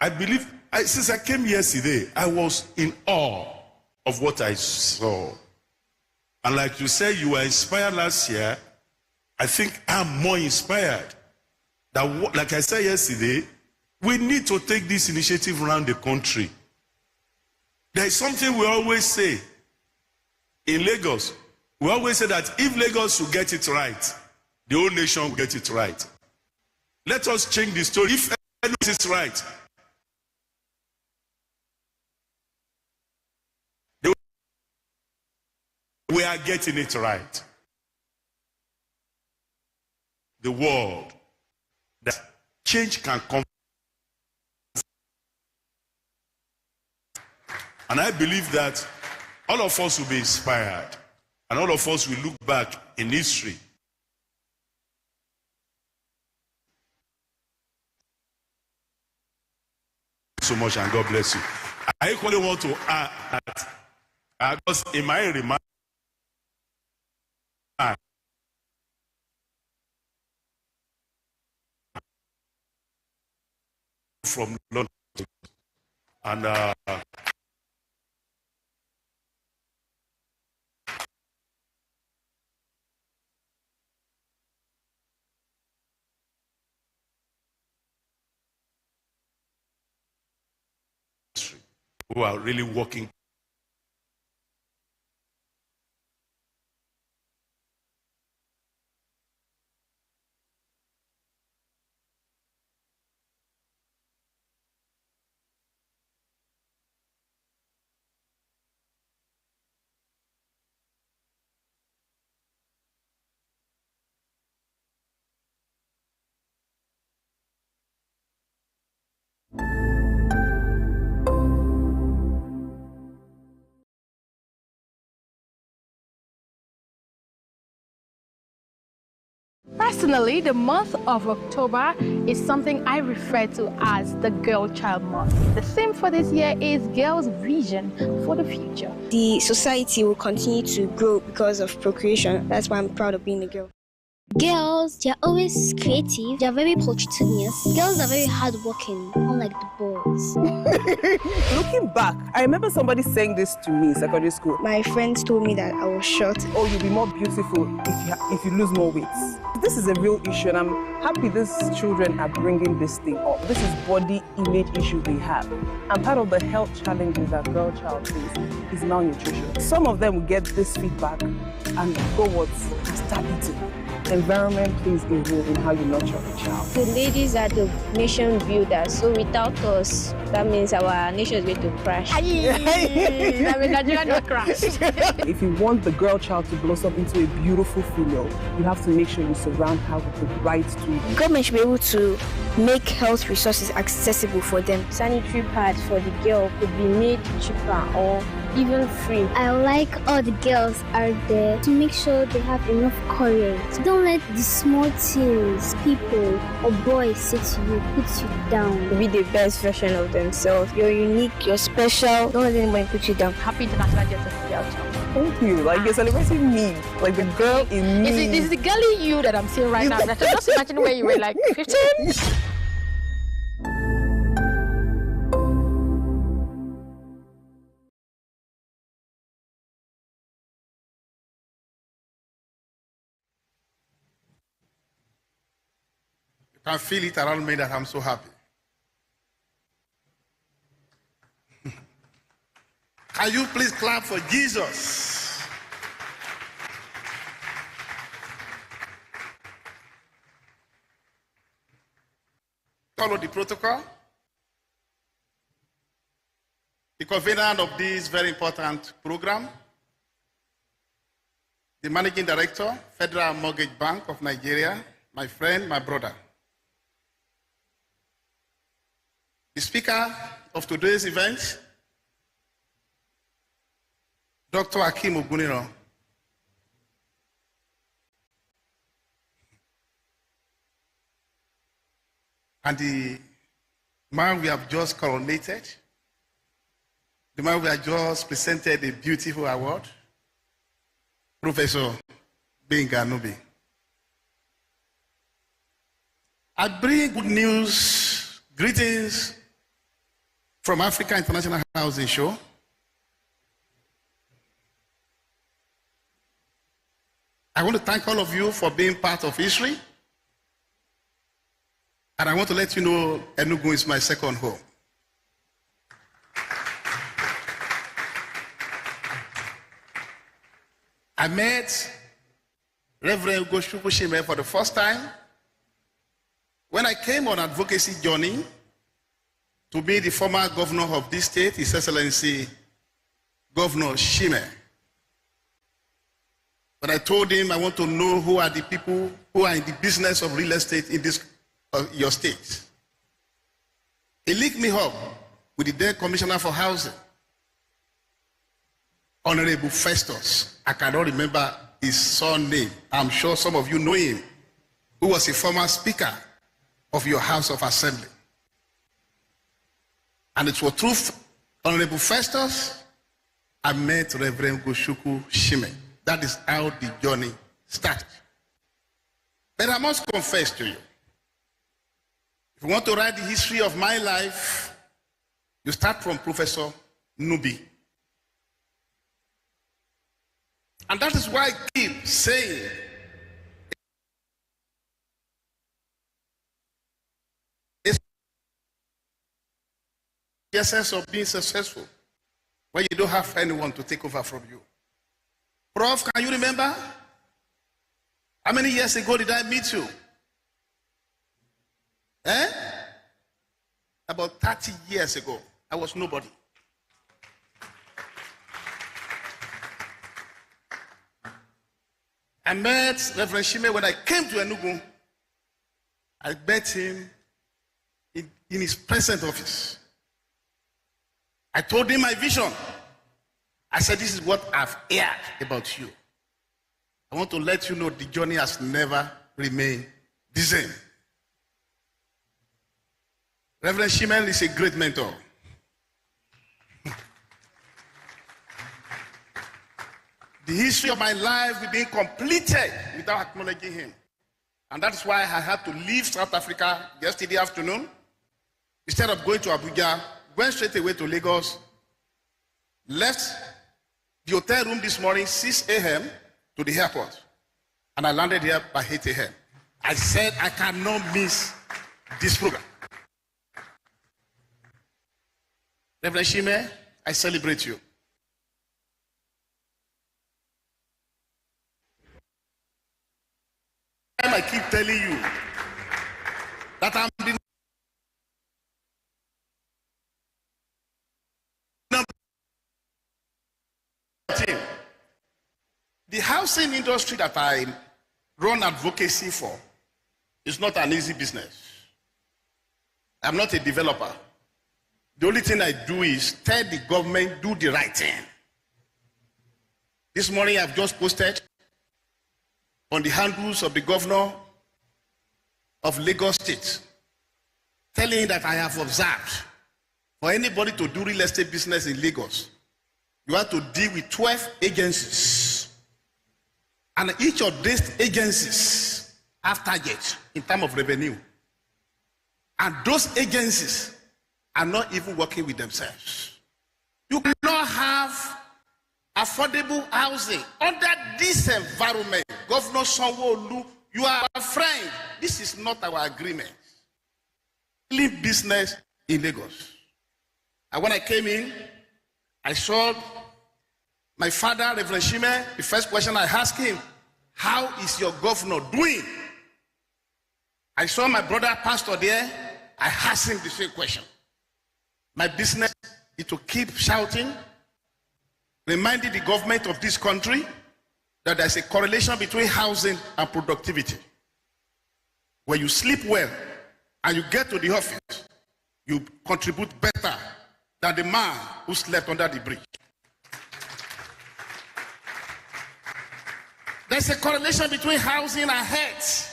I believe, since I came yesterday, I was in awe of what I saw. And like you said, you were inspired last year. I think I'm more inspired. That, like I said yesterday, we need to take this initiative around the country. There is something we always say in Lagos. We always say that if Lagos will get it right, the whole nation will get it right. Let us change the story. If everyone gets it right, we are getting it right. The world, that change can come. And I believe that all of us will be inspired. And all of us will look back in history. So much, and God bless you. I equally want to add that because in my remarks, from London, and who are really working. Personally, the month of October is something I refer to as the Girl Child Month. The theme for this year is Girls' Vision for the Future. The society will continue to grow because of procreation. That's why I'm proud of being a girl. Girls, they're always creative, they're very pluctitious. Girls are very hardworking, unlike the boys. Looking back, I remember somebody saying this to me in secondary school. My friends told me that I was short. Oh, you'll be more beautiful if you lose more weight. This is a real issue, and I'm happy these children are bringing this thing up. This is body image issue they have. And part of the health challenges that girl child faces is malnutrition. Some of them will get this feedback and go what? Start eating. Environment plays a role in how you nurture a child. The ladies are the nation builder, so without us, that means our nation is going to crash. That means Nigeria will crash. If you want the girl child to blossom into a beautiful female, you have to make sure you surround her with the right tools. Government should be able to make health resources accessible for them. Sanitary pads for the girl could be made cheaper or even free. I like all the girls are there to make sure they have enough courage. Don't let the small things, people or boys say to you, put you down. Be the best version of themselves. You're unique, you're special. Don't let anybody put you down. Happy International Day to Girl Child. Thank you. Like, you're celebrating me. Like, the girl in me. This is the girly you that I'm seeing right now. Just imagine where you were like 15. You can feel it around me that I'm so happy. Can you please clap for Jesus? Follow the protocol. The convener of this very important program, the Managing Director, Federal Mortgage Bank of Nigeria, my friend, my brother. The speaker of today's event, Dr. Akim Oguniro. And the man we have just coronated, the man we have just presented a beautiful award, Professor Benga Nubi. I bring good news, greetings from Africa International Housing Show. I want to thank all of you for being part of history. And I want to let you know Enugu is my second home. I met Reverend Goshuku Shime for the first time when I came on advocacy journey to be the former governor of this state, His Excellency Governor Shime. But I told him I want to know who are the people who are in the business of real estate in this your state. He linked me up with the then Commissioner for Housing, Honorable Festus. I cannot remember his son name. I'm sure some of you know him, who was a former Speaker of your House of Assembly. And it was through Honorable Festus I met Reverend Goshuku Shime. That is how the journey started. But I must confess to you, if you want to write the history of my life, you start from Professor Nubi. And that is why I keep saying, it's the essence of being successful when you don't have anyone to take over from you. Prof, can you remember? How many years ago did I meet you? About 30 years ago. I was nobody. I met Reverend Shime when I came to Enugu. I met him in his present office. I told him my vision. I said, this is what I've heard about you. I want to let you know the journey has never remained the same. Reverend Shimel is a great mentor. The history of my life is being completed without acknowledging him. And that's why I had to leave South Africa yesterday afternoon. Instead of going to Abuja, went straight away to Lagos, left the hotel room this morning, 6 a.m. to the airport. And I landed here by 8 a.m. I said I cannot miss this program. Reverend Shime, I celebrate you. I keep telling you that I'm the team. The housing industry that I run advocacy for is not an easy business. I'm not a developer. The only thing I do is tell the government, do the right thing. This morning I've just posted on the handles of the governor of Lagos State, telling him that I have observed for anybody to do real estate business in Lagos, you have to deal with 12 agencies. And each of these agencies have targets in terms of revenue. And those agencies are not even working with themselves. You cannot have affordable housing under this environment. Governor Sanwo-Olu, you are a friend. This is not our agreement. Clean business in Lagos. And when I came in, I saw my father, Reverend Shime. The first question I asked him, how is your governor doing? I saw my brother pastor there. I asked him the same question. My business is to keep shouting, reminding the government of this country that there's a correlation between housing and productivity. When you sleep well and you get to the office, you contribute better than the man who slept under the bridge. There's a correlation between housing and health.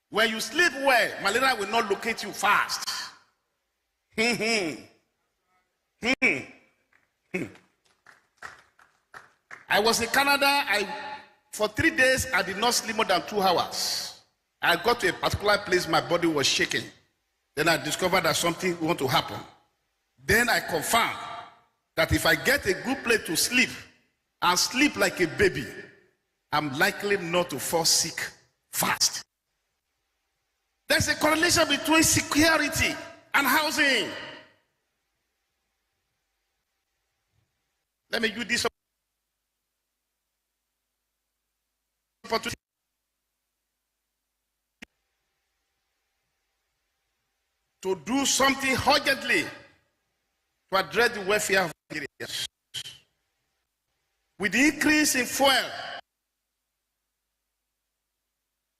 When you sleep well, malaria will not locate you fast. I was in Canada. For 3 days, I did not sleep more than 2 hours. I got to a particular place, my body was shaking. Then I discovered that something want to happen. Then I confirmed that if I get a good place to sleep and sleep like a baby, I'm likely not to fall sick fast. There's a correlation between security and housing. Let me use this opportunity to do something urgently to address the welfare of Nigerians. With the increase in fuel,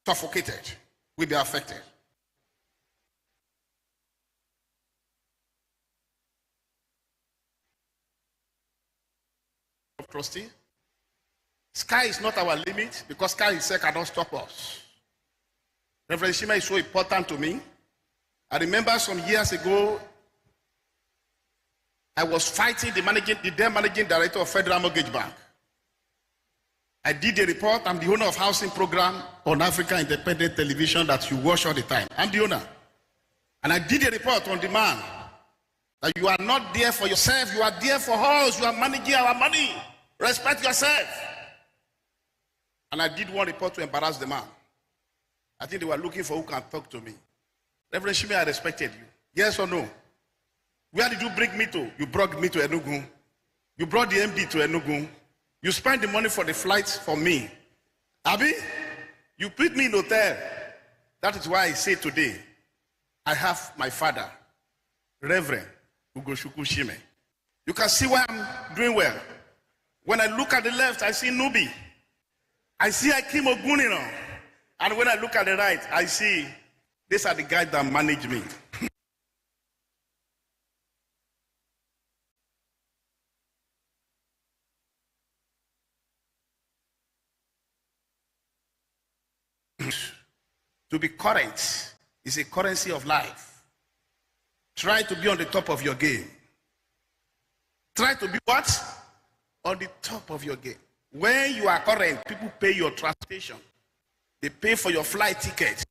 suffocated, will be affected. Trustee, sky is not our limit because sky itself cannot stop us. Reverend Shima is so important to me. I remember some years ago, I was fighting the then managing director of Federal Mortgage Bank. I did a report. I'm the owner of housing program on Africa Independent Television that you watch all the time. I'm the owner. And I did a report on demand that you are not there for yourself, you are there for us, you are managing our money. Respect yourself. And I did one report to embarrass the man. I think they were looking for who can talk to me. Reverend Shime, I respected you. Yes or no? Where did you bring me to? You brought me to Enugu. You brought the MD to Enugu. You spent the money for the flights for me. Abi, you put me in hotel. That is why I say today, I have my father, Reverend Ugoshuku Shime. You can see why I'm doing well. When I look at the left, I see Nubi. I see Akim Ogunino. And when I look at the right, I see these are the guys that manage me. To be current is a currency of life. Try to be on the top of your game. Try to be what? On the top of your game. When you are current, people pay your transportation. They pay for your flight ticket.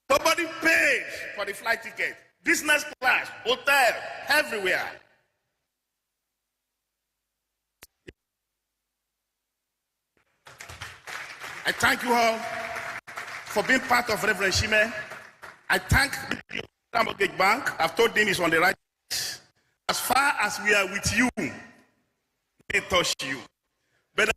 Nobody pays for the flight ticket. Business class, hotel, everywhere. I thank you all for being part of Reverend Shime. I thank the Mortgage Bank. I've told him he's on the right. As far as we are with you, they touch you. But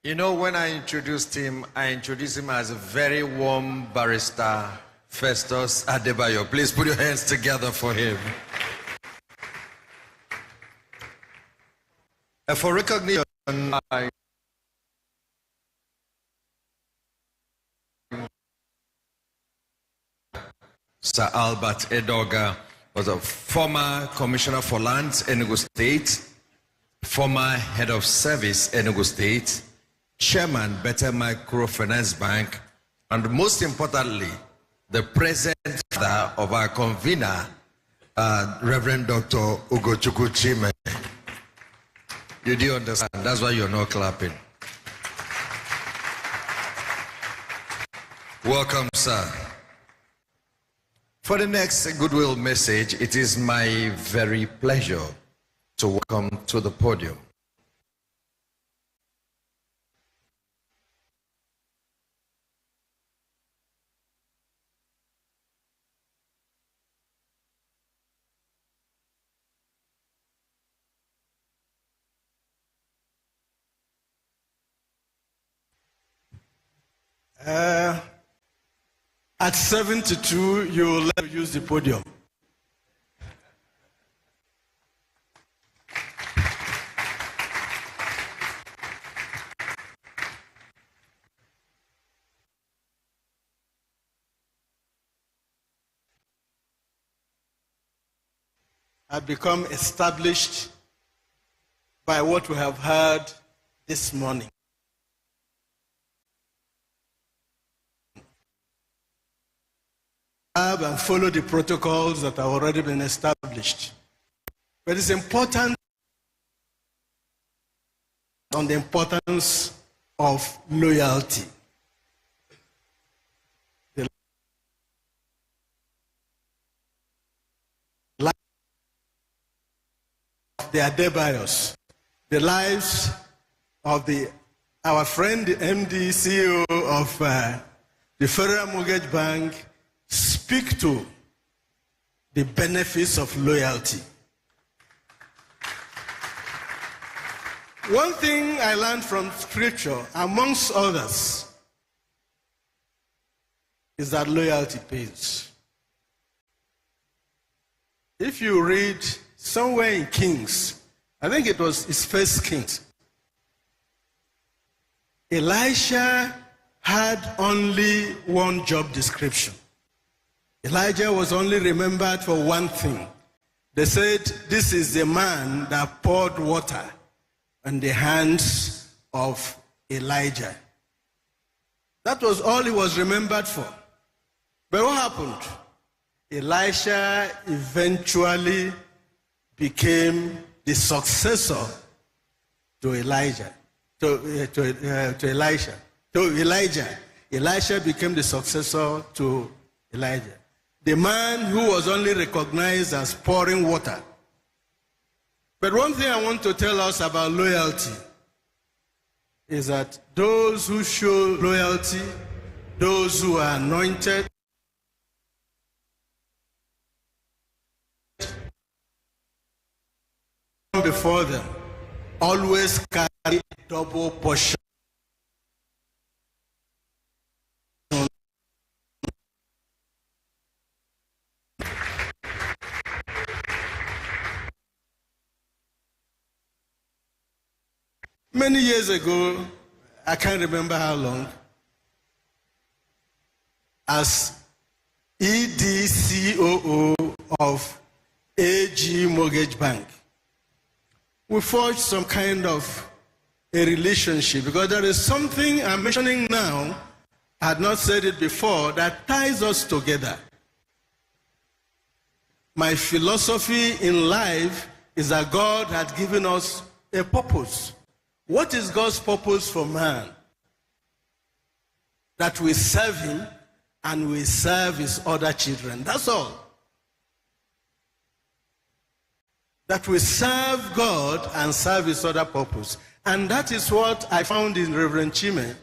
you know, when I introduced him as a very warm barrister, Festus Adebayo. Please put your hands together for him. For recognition, Sir Albert Edoga was a former Commissioner for Lands, Enugu State, former Head of Service, Enugu State, Chairman, Better Microfinance Bank, and most importantly, the present father of our convener, Reverend Dr. Ugochukwu Chime. You do understand? That's why you're not clapping. Welcome, sir. For the next goodwill message, it is my very pleasure to welcome to the podium At 72, you will let me use the podium. Have become established by what we have heard this morning. And follow the protocols that have already been established. But it's important on the importance of loyalty. The life of the Adebayos, the lives of our friend, the MD, CEO of the Federal Mortgage Bank, speak to the benefits of loyalty. One thing I learned from Scripture, amongst others, is that loyalty pays. If you read somewhere in Kings, I think it was his first Kings, Elisha had only one job description. Elijah was only remembered for one thing. They said, this is the man that poured water on the hands of Elijah. That was all he was remembered for. But what happened? Elisha eventually became the successor to Elijah. Elijah. Elisha became the successor to Elijah. The man who was only recognized as pouring water. But one thing I want to tell us about loyalty is that those who show loyalty, those who are anointed, before them, always carry double portion. Many years ago, I can't remember how long, as EDCOO of AG Mortgage Bank, we forged some kind of a relationship, because there is something I'm mentioning now, I had not said it before, that ties us together. My philosophy in life is that God had given us a purpose. What is God's purpose for man? That we serve him and we serve his other children. That's all. That we serve God and serve his other purpose. And that is what I found in Reverend Chime,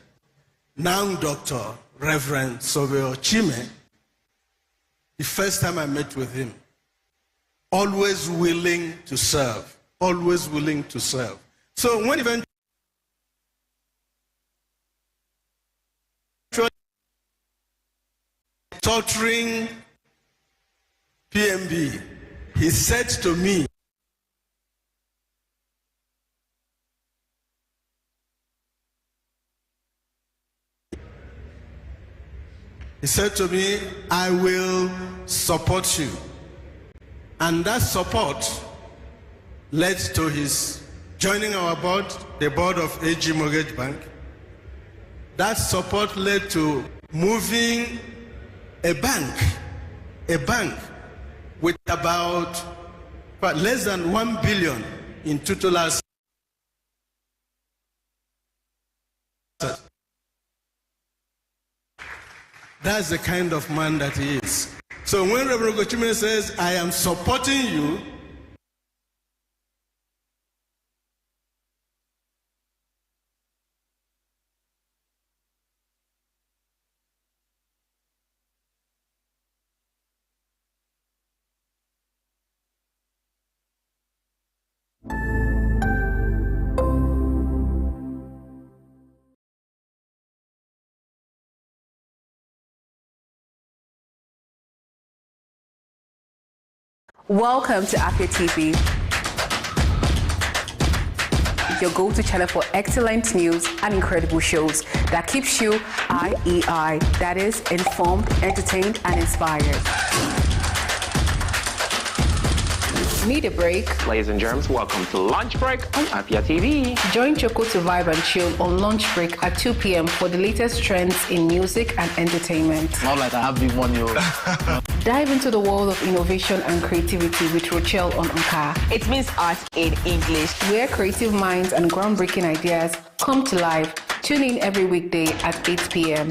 now Dr. Reverend Sobeo Chime, the first time I met with him. Always willing to serve. Always willing to serve. So when eventually torturing PMB, he said to me, He said to me, I will support you. And that support led to his joining our board, the board of AG Mortgage Bank. That support led to moving a bank with about less than 1 billion in total assets. That's the kind of man that he is. So when Reverend Gochime says, I am supporting you, Welcome to Afia TV, your go-to channel for excellent news and incredible shows that keeps you IEI, that is, informed, entertained, and inspired. Need a break? Ladies and germs, welcome to Lunch Break on Afia TV. Join Choco to vibe and chill on Lunch Break at 2 p.m. for the latest trends in music and entertainment. Not like I have big money. Dive into the world of innovation and creativity with Rochelle on Anka. It means art in English. Where creative minds and groundbreaking ideas come to life. Tune in every weekday at 8 p.m.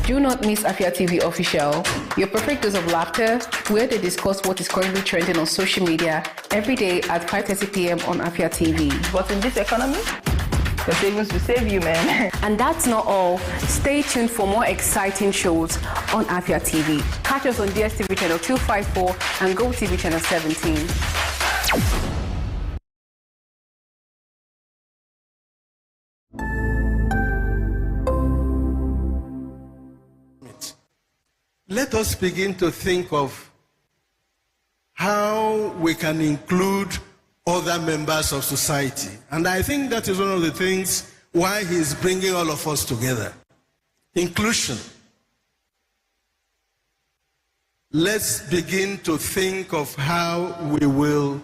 Do not miss Afia TV Official, your perfect dose of laughter, where they discuss what is currently trending on social media every day at 5:30 p.m. on Afia TV. But in this economy, the savings will save you, man. And that's not all. Stay tuned for more exciting shows on Afia TV. Catch us on DSTV channel 254 and GoTV channel 17. Let us begin to think of how we can include other members of society. And I think that is one of the things why he is bringing all of us together. Inclusion. Let's begin to think of how we will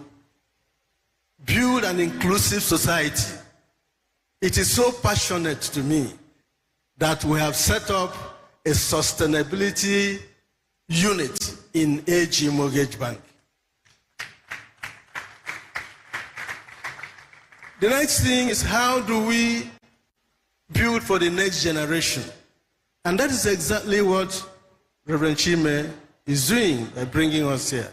build an inclusive society. It is so passionate to me that we have set up a sustainability unit in AG Mortgage Bank. The next thing is, how do we build for the next generation? And that is exactly what Reverend Chime is doing by bringing us here.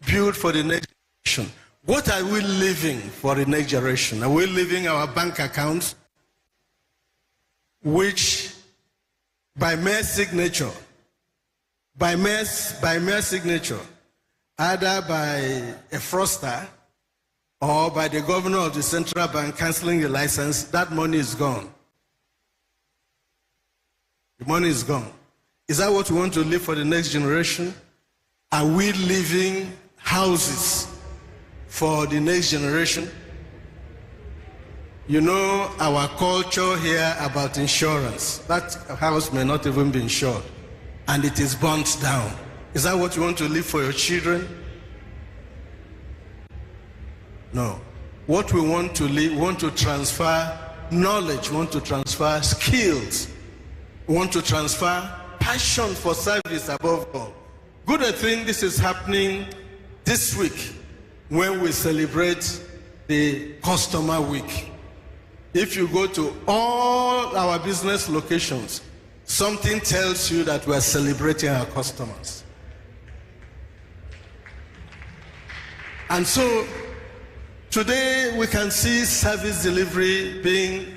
Build for the next generation. What are we leaving for the next generation? Are we leaving our bank accounts, which by mere signature, either by a fraudster or by the governor of the central bank cancelling the license, that money is gone. The money is gone. Is that what we want to leave for the next generation? Are we leaving houses for the next generation? You know our culture here about insurance. That house may not even be insured, and it is burnt down. Is that what you want to leave for your children? No. What we want to leave, we want to transfer knowledge, we want to transfer skills, we want to transfer passion for service above all. Good, I think this is happening this week when we celebrate the Customer Week. If you go to all our business locations, something tells you that we are celebrating our customers. And so today we can see service delivery being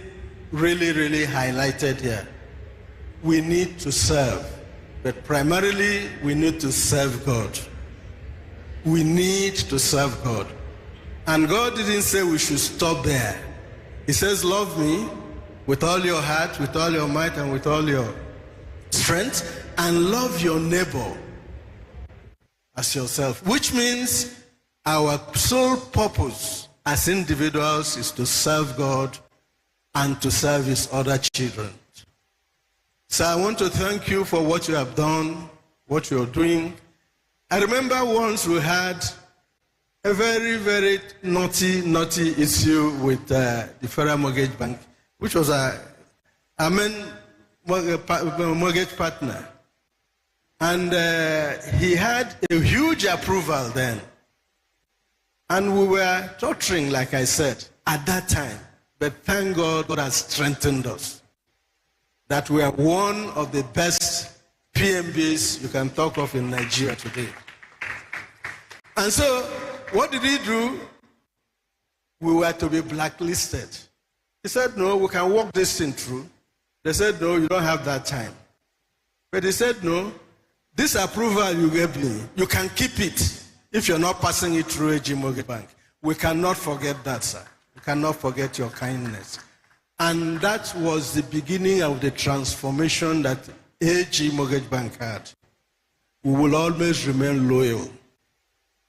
really, really highlighted here. We need to serve, but primarily we need to serve God. We need to serve God. And God didn't say we should stop there. He says, love me with all your heart, with all your might, and with all your strength, and love your neighbor as yourself, which means our sole purpose as individuals is to serve God and to serve his other children. So I want to thank you for what you have done, what you're doing. I remember once we had a very, very naughty issue with the Federal Mortgage Bank, which was a main mortgage partner. And he had a huge approval then. And we were tottering, like I said, at that time. But thank God, God has strengthened us. That we are one of the best PMBs you can talk of in Nigeria today. And so, what did he do? We were to be blacklisted. He said, no, we can walk this thing through. They said, no, you don't have that time. But he said, no, this approval you gave me, you can keep it if you're not passing it through AG Mortgage Bank. We cannot forget that, sir. We cannot forget your kindness. And that was the beginning of the transformation that AG Mortgage Bank had. We will always remain loyal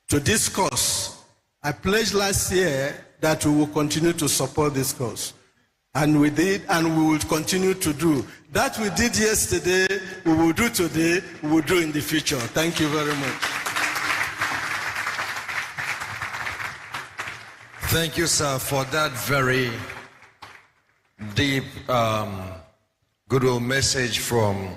to this cause. I pledged last year that we will continue to support this cause. And we did, and we will continue to do. That we did yesterday, we will do today, we will do in the future. Thank you very much. Thank you, sir, for that very deep goodwill message from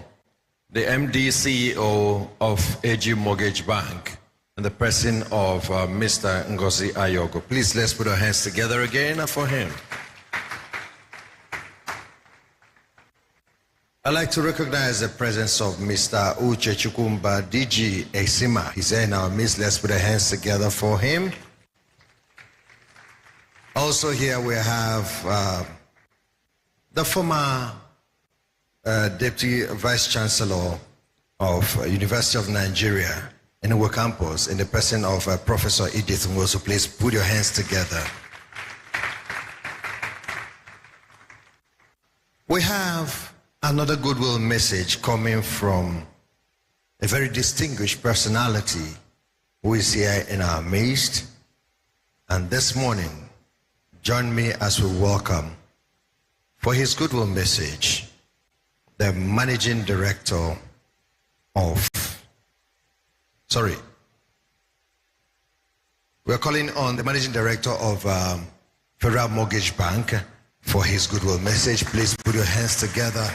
the MD CEO of AG Mortgage Bank and the person of Mr. Ngozi Ayogo. Please, let's put our hands together again for him. I'd like to recognize the presence of Mr. Uche Chukumba, DG Exima. He's here in our midst. Let's put our hands together for him. Also here we have the former Deputy Vice Chancellor of University of Nigeria in our campus, in the person of Professor Edith Nwosu. Please put your hands together. We have another goodwill message coming from a very distinguished personality who is here in our midst. And this morning, join me as we welcome, for his goodwill message, the Managing Director of, we're calling on the Managing Director of Federal Mortgage Bank for his goodwill message. Please put your hands together.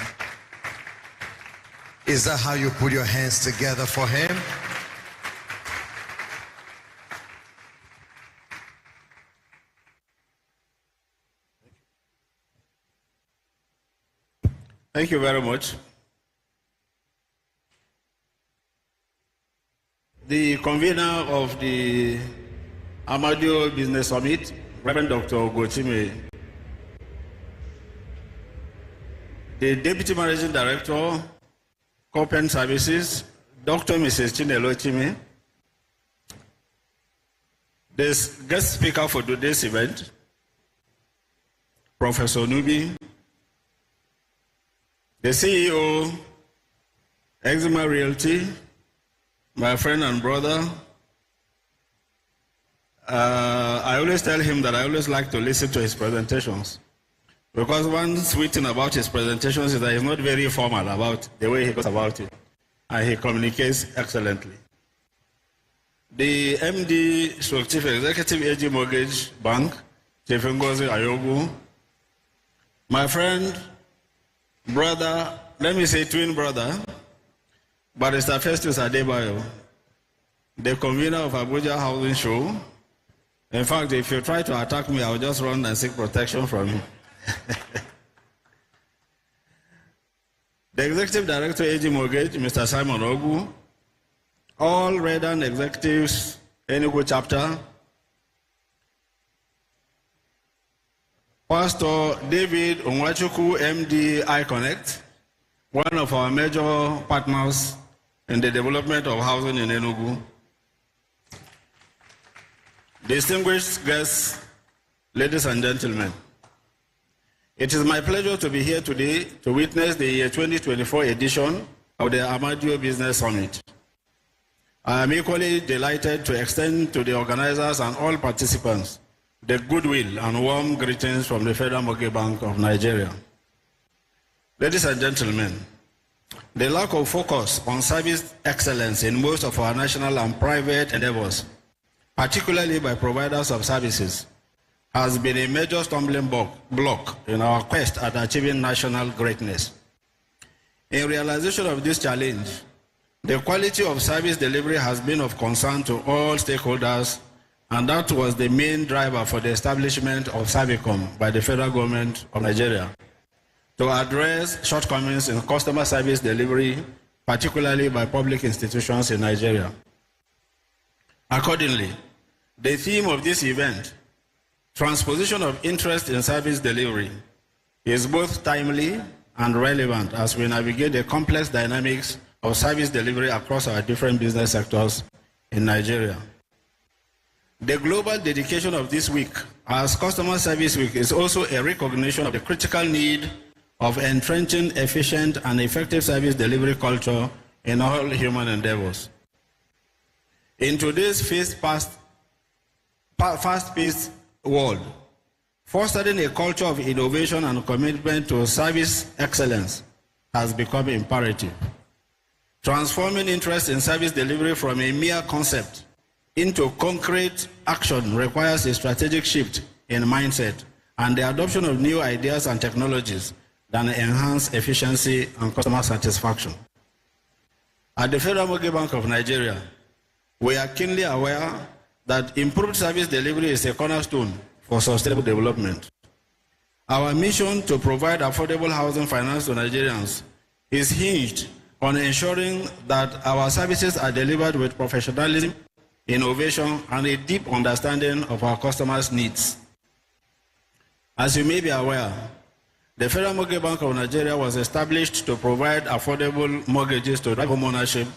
Is that how you put your hands together for him? Thank you very much. The convener of the Afia Business Summit, Reverend Dr. Ogochime, the Deputy Managing Director, Corporate Services, Dr. Mrs. Chinelo Chime, the guest speaker for today's event, Professor Nubi, the CEO, Exima Realty, my friend and brother. I always tell him that I always like to listen to his presentations, because one sweet thing about his presentations is that he's not very formal about the way he goes about it, and he communicates excellently. The MD, Chief Executive AG Mortgage Bank, Chief Ngozi Ayogo, my friend, brother, let me say twin brother, Barrister Festus Adebayo, the convener of Abuja Housing Show. In fact, if you try to attack me, I'll just run and seek protection from you. The Executive Director, AG Mortgage, Mr. Simon Ogu, all Redan executives, Enugu chapter, Pastor David Onwachuku, MD iConnect, one of our major partners in the development of housing in Enugu. Distinguished guests, ladies and gentlemen, it is my pleasure to be here today to witness the year 2024 edition of the Afia Business Summit. I am equally delighted to extend to the organizers and all participants the goodwill and warm greetings from the Federal Mortgage Bank of Nigeria. Ladies and gentlemen, The lack of focus on service excellence in most of our national and private endeavors, particularly by providers of services, has been a major stumbling block in our quest at achieving national greatness. In realization of this challenge, the quality of service delivery has been of concern to all stakeholders, and that was the main driver for the establishment of Servicom by the federal government of Nigeria to address shortcomings in customer service delivery, particularly by public institutions in Nigeria. Accordingly, the theme of this event, transposition of interest in service delivery, is both timely and relevant as we navigate the complex dynamics of service delivery across our different business sectors in Nigeria. The global dedication of this week as Customer Service Week is also a recognition of the critical need of entrenching efficient and effective service delivery culture in all human endeavors. In today's fast-paced world, fostering a culture of innovation and commitment to service excellence has become imperative. Transforming interest in service delivery from a mere concept into concrete action requires a strategic shift in mindset and the adoption of new ideas and technologies that enhance efficiency and customer satisfaction. At the Federal Mortgage Bank of Nigeria, we are keenly aware that improved service delivery is a cornerstone for sustainable development. Our mission to provide affordable housing finance to Nigerians is hinged on ensuring that our services are delivered with professionalism, innovation, and a deep understanding of our customers' needs. As you may be aware, the Federal Mortgage Bank of Nigeria was established to provide affordable mortgages to home ownership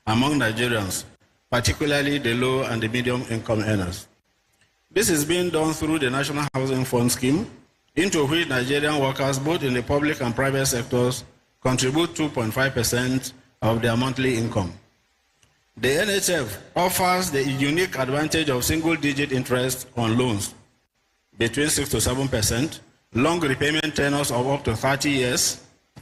among Nigerians, particularly the low and the medium income earners. This is being done through the National Housing Fund Scheme, into which Nigerian workers, both in the public and private sectors, contribute 2.5% of their monthly income. The NHF offers the unique advantage of single-digit interest on loans between 6 to 7%, long repayment tenors of up to 30 years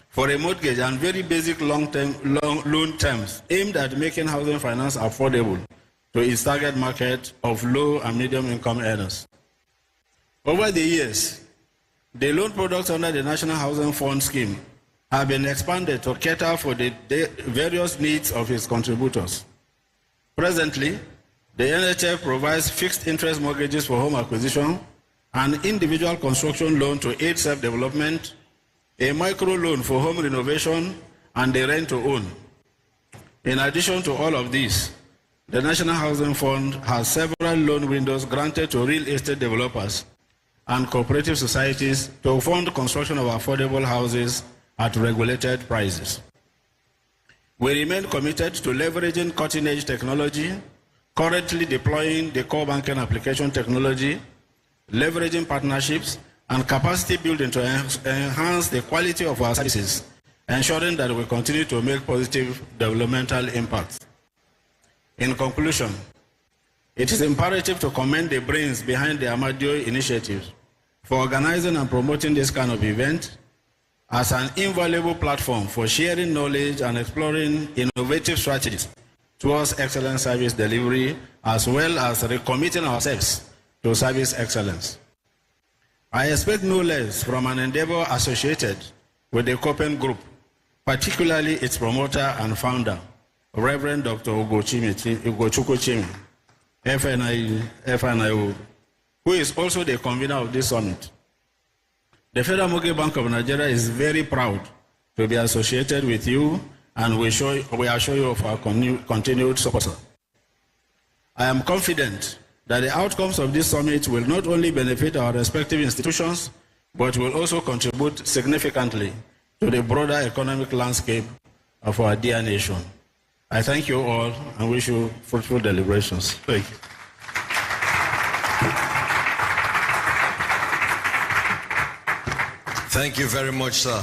for a mortgage, and very basic long-term loan terms aimed at making housing finance affordable to its target market of low and medium income earners. Over the years, the loan products under the National Housing Fund Scheme have been expanded to cater for the various needs of its contributors. Presently, the NHF provides fixed interest mortgages for home acquisition, an individual construction loan to aid self-development, a micro loan for home renovation, and a rent-to-own. In addition to all of these, the National Housing Fund has several loan windows granted to real estate developers and cooperative societies to fund construction of affordable houses at regulated prices. We remain committed to leveraging cutting-edge technology, currently deploying the core banking application technology, leveraging partnerships, and capacity building to enhance the quality of our services, ensuring that we continue to make positive developmental impacts. In conclusion, it is imperative to commend the brains behind the Amadio initiative for organizing and promoting this kind of event as an invaluable platform for sharing knowledge and exploring innovative strategies towards excellent service delivery, as well as recommitting ourselves to service excellence. I expect no less from an endeavor associated with the Copen Group, particularly its promoter and founder, Reverend Dr. Ugochukwu Chimi, FNIO, who is also the convener of this summit. The Federal Mortgage Bank of Nigeria is very proud to be associated with you, and we assure you of our continued support. I am confident that the outcomes of this summit will not only benefit our respective institutions, but will also contribute significantly to the broader economic landscape of our dear nation. I thank you all and wish you fruitful deliberations. Thank you. Thank you very much, sir.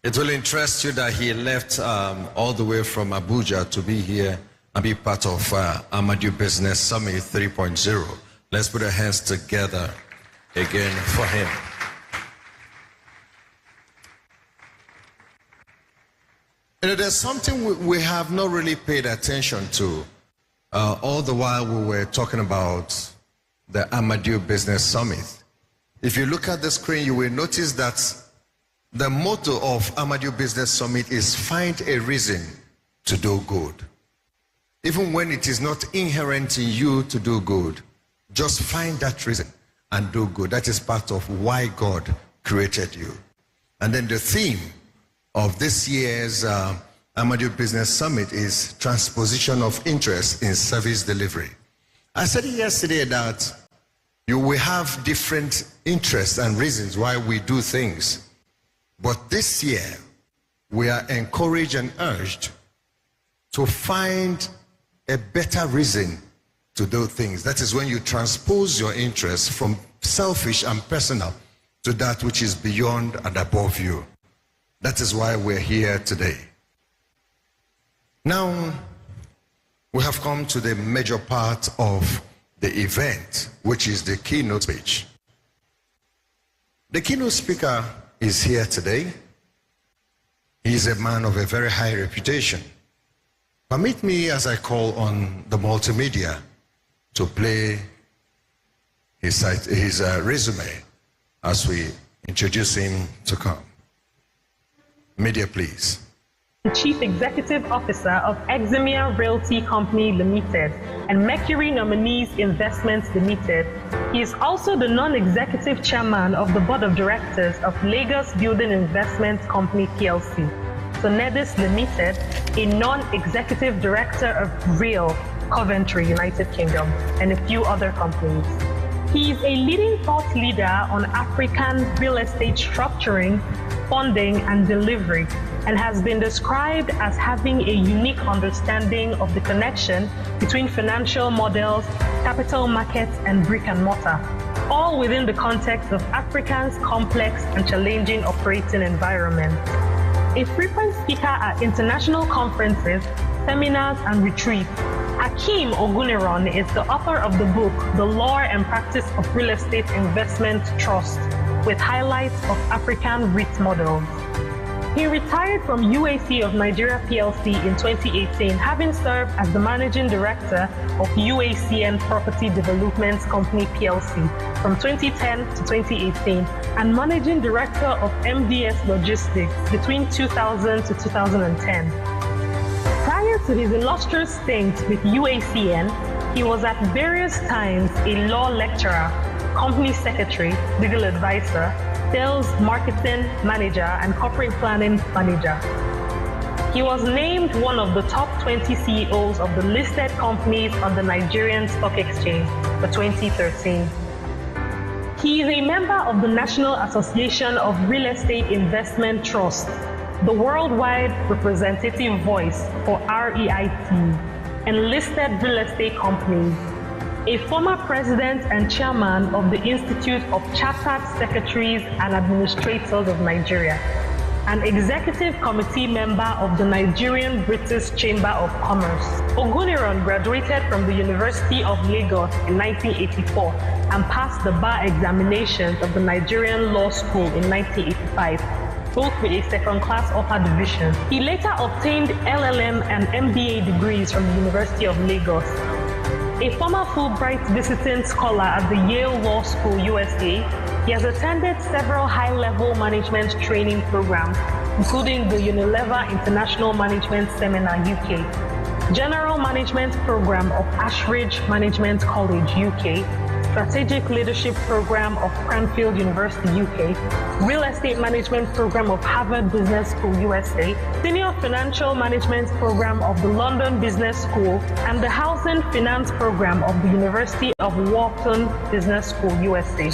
It will interest you that he left all the way from Abuja to be here and be part of Amadio Business Summit 3.0. Let's put our hands together again for him. There's something we have not really paid attention to. All the while we were talking about the Afia Business Summit. If you look at the screen, you will notice that the motto of Afia Business Summit is find a reason to do good. Even when it is not inherent in you to do good, just find that reason and do good. That is part of why God created you. And then the theme of this year's Afia Business Summit is transposition of interest in service delivery. I said yesterday that you will have different interests and reasons why we do things. But this year, we are encouraged and urged to find a better reason to do things. That is when you transpose your interests from selfish and personal to that which is beyond and above you. That is why we're here today. Now, we have come to the major part of the event, which is the keynote speech. The keynote speaker is here today. He is a man of a very high reputation. Permit me, as I call on the multimedia, to play his resume as we introduce him to come. Media, please. Chief Executive Officer of Eximia Realty Company Limited and Mercury Nominees Investments Limited. He is also the non-executive chairman of the board of directors of Lagos Building Investment Company PLC, Sonedis Limited, a non-executive director of Real, Coventry, United Kingdom, and a few other companies. He is a leading thought leader on African real estate structuring, funding, and delivery, and has been described as having a unique understanding of the connection between financial models, capital markets, and brick and mortar, all within the context of Africa's complex and challenging operating environment. A frequent speaker at international conferences, seminars, and retreats, Hakeem Oguniran is the author of the book, The Law and Practice of Real Estate Investment Trust, with highlights of African REIT models. He retired from UAC of Nigeria PLC in 2018, having served as the managing director of UACN Property Development Company PLC from 2010 to 2018, and managing director of MDS Logistics between 2000 to 2010. Prior to his illustrious stint with UACN, he was at various times a law lecturer, company secretary, legal advisor, sales, marketing manager, and corporate planning manager. He was named one of the top 20 CEOs of the listed companies on the Nigerian Stock Exchange for 2013. He is a member of the National Association of Real Estate Investment Trusts, the worldwide representative voice for REIT and listed real estate companies, a former president and chairman of the Institute of Chartered Secretaries and Administrators of Nigeria, an executive committee member of the Nigerian British Chamber of Commerce. Oguniran graduated from the University of Lagos in 1984 and passed the bar examinations of the Nigerian Law School in 1985, both with a second-class upper division. He later obtained LLM and MBA degrees from the University of Lagos. A former Fulbright visiting scholar at the Yale Law School, USA, he has attended several high-level management training programs, including the Unilever International Management Seminar, UK, General Management Program of Ashridge Management College, UK, Strategic Leadership Program of Cranfield University, UK, Real Estate Management Program of Harvard Business School, USA, Senior Financial Management Program of the London Business School, and the Housing Finance Program of the University of Wharton Business School, USA.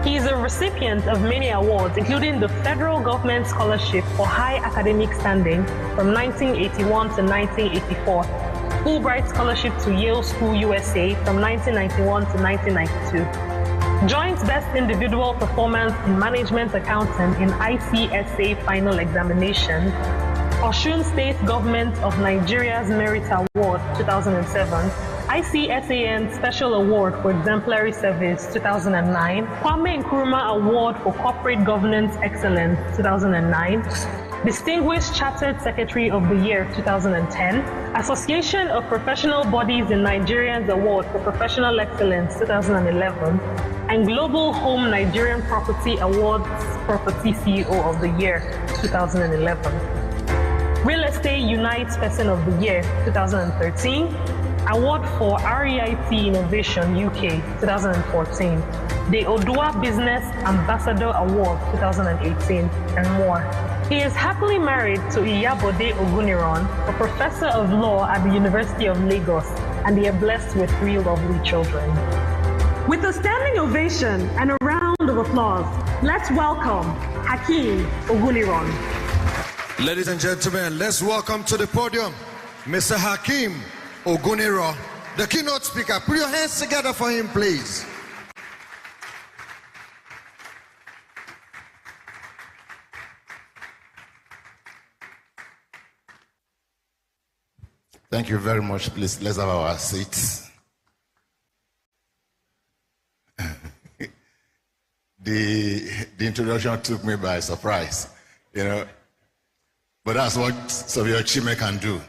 He is a recipient of many awards, including the Federal Government Scholarship for High Academic Standing from 1981 to 1984, Fulbright Scholarship to Yale School, USA from 1991 to 1992, Joint Best Individual Performance in Management Accounting in ICSA Final Examination, Osun State Government of Nigeria's Merit Award 2007, ICSAN Special Award for Exemplary Service 2009, Kwame Nkrumah Award for Corporate Governance Excellence 2009, Distinguished Chartered Secretary of the Year 2010, Association of Professional Bodies in Nigerians Award for Professional Excellence 2011, and Global Home Nigerian Property Awards Property CEO of the Year 2011. Real Estate Unites Person of the Year 2013, Award for REIT Innovation UK 2014, the Odua Business Ambassador Award 2018, and more. He is happily married to Iyabode Oguniran, a professor of law at the University of Lagos, and they are blessed with 3 lovely children. With a standing ovation and a round of applause, let's welcome Hakeem Oguniran. Ladies and gentlemen, let's welcome to the podium Mr. Hakeem Oguniran, the keynote speaker. Put your hands together for him, please. Thank you very much. Please, let's have our seats. The introduction took me by surprise, you know, but that's what Savio Chime can do.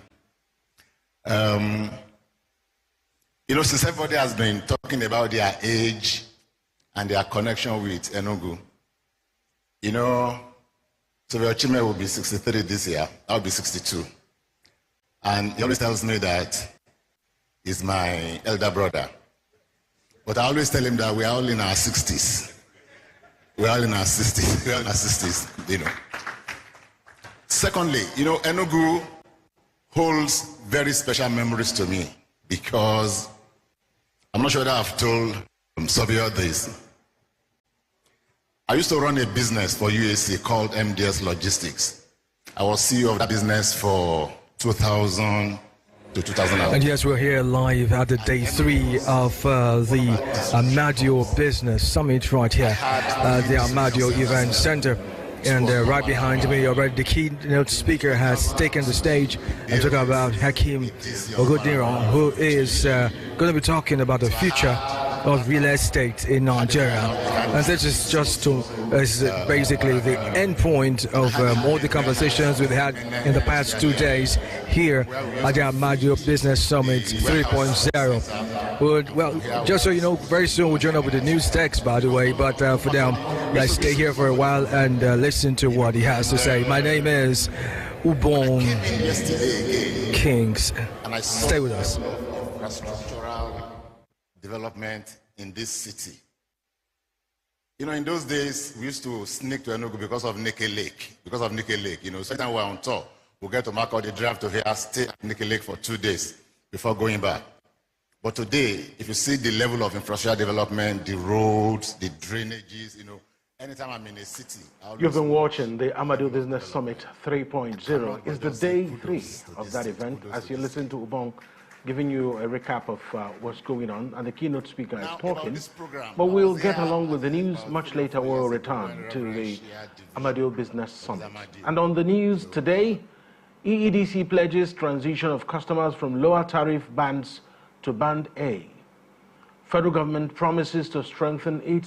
You know, since everybody has been talking about their age and their connection with Enugu, you know, Savio Chime will be 63 this year. I'll be 62. And he always tells me that he's my elder brother. But I always tell him that we are all in our 60s. We're all in our 60s. We're all in our 60s, you know. Secondly, you know, Enugu holds very special memories to me because I'm not sure that I've told Savio this. I used to run a business for UAC called MDS Logistics. I was CEO of that business for 2000 to 2000. And yes, we're here live at the day 3 of the Amadio Business Summit right here at the Amadio Event Center. And right behind me already the keynote speaker has taken the stage and talking about Hakeem Oguniran, who is going to be talking about the future of real estate in Nigeria. And this is just basically the end point of all the conversations we've had in the past 2 days here at the Amadio Business Summit 3.0. Well, just so you know, very soon we'll join up with the news text, by the way, but for now, let's stay here for a while and listen to what he has to say. My name is Ubon Kings. Stay with us. Development in this city. You know, in those days, we used to sneak to Enugu because of Nike Lake. You know, sometimes we're on tour. We'll get to mark out the drive to here, stay at Nike Lake for 2 days before going back. But today, if you see the level of infrastructure development, the roads, the drainages, you know, anytime I'm in a city. You've been watching the Amadio Business Summit 3.0. It's the day 3 of that event as you listen to Ubong giving you a recap of what's going on, and the keynote speaker is talking. But we'll get along with the news much later. We'll return to the Amadio Business Summit. And on the news today, EEDC pledges transition of customers from lower tariff bands to Band A. Federal government promises to strengthen its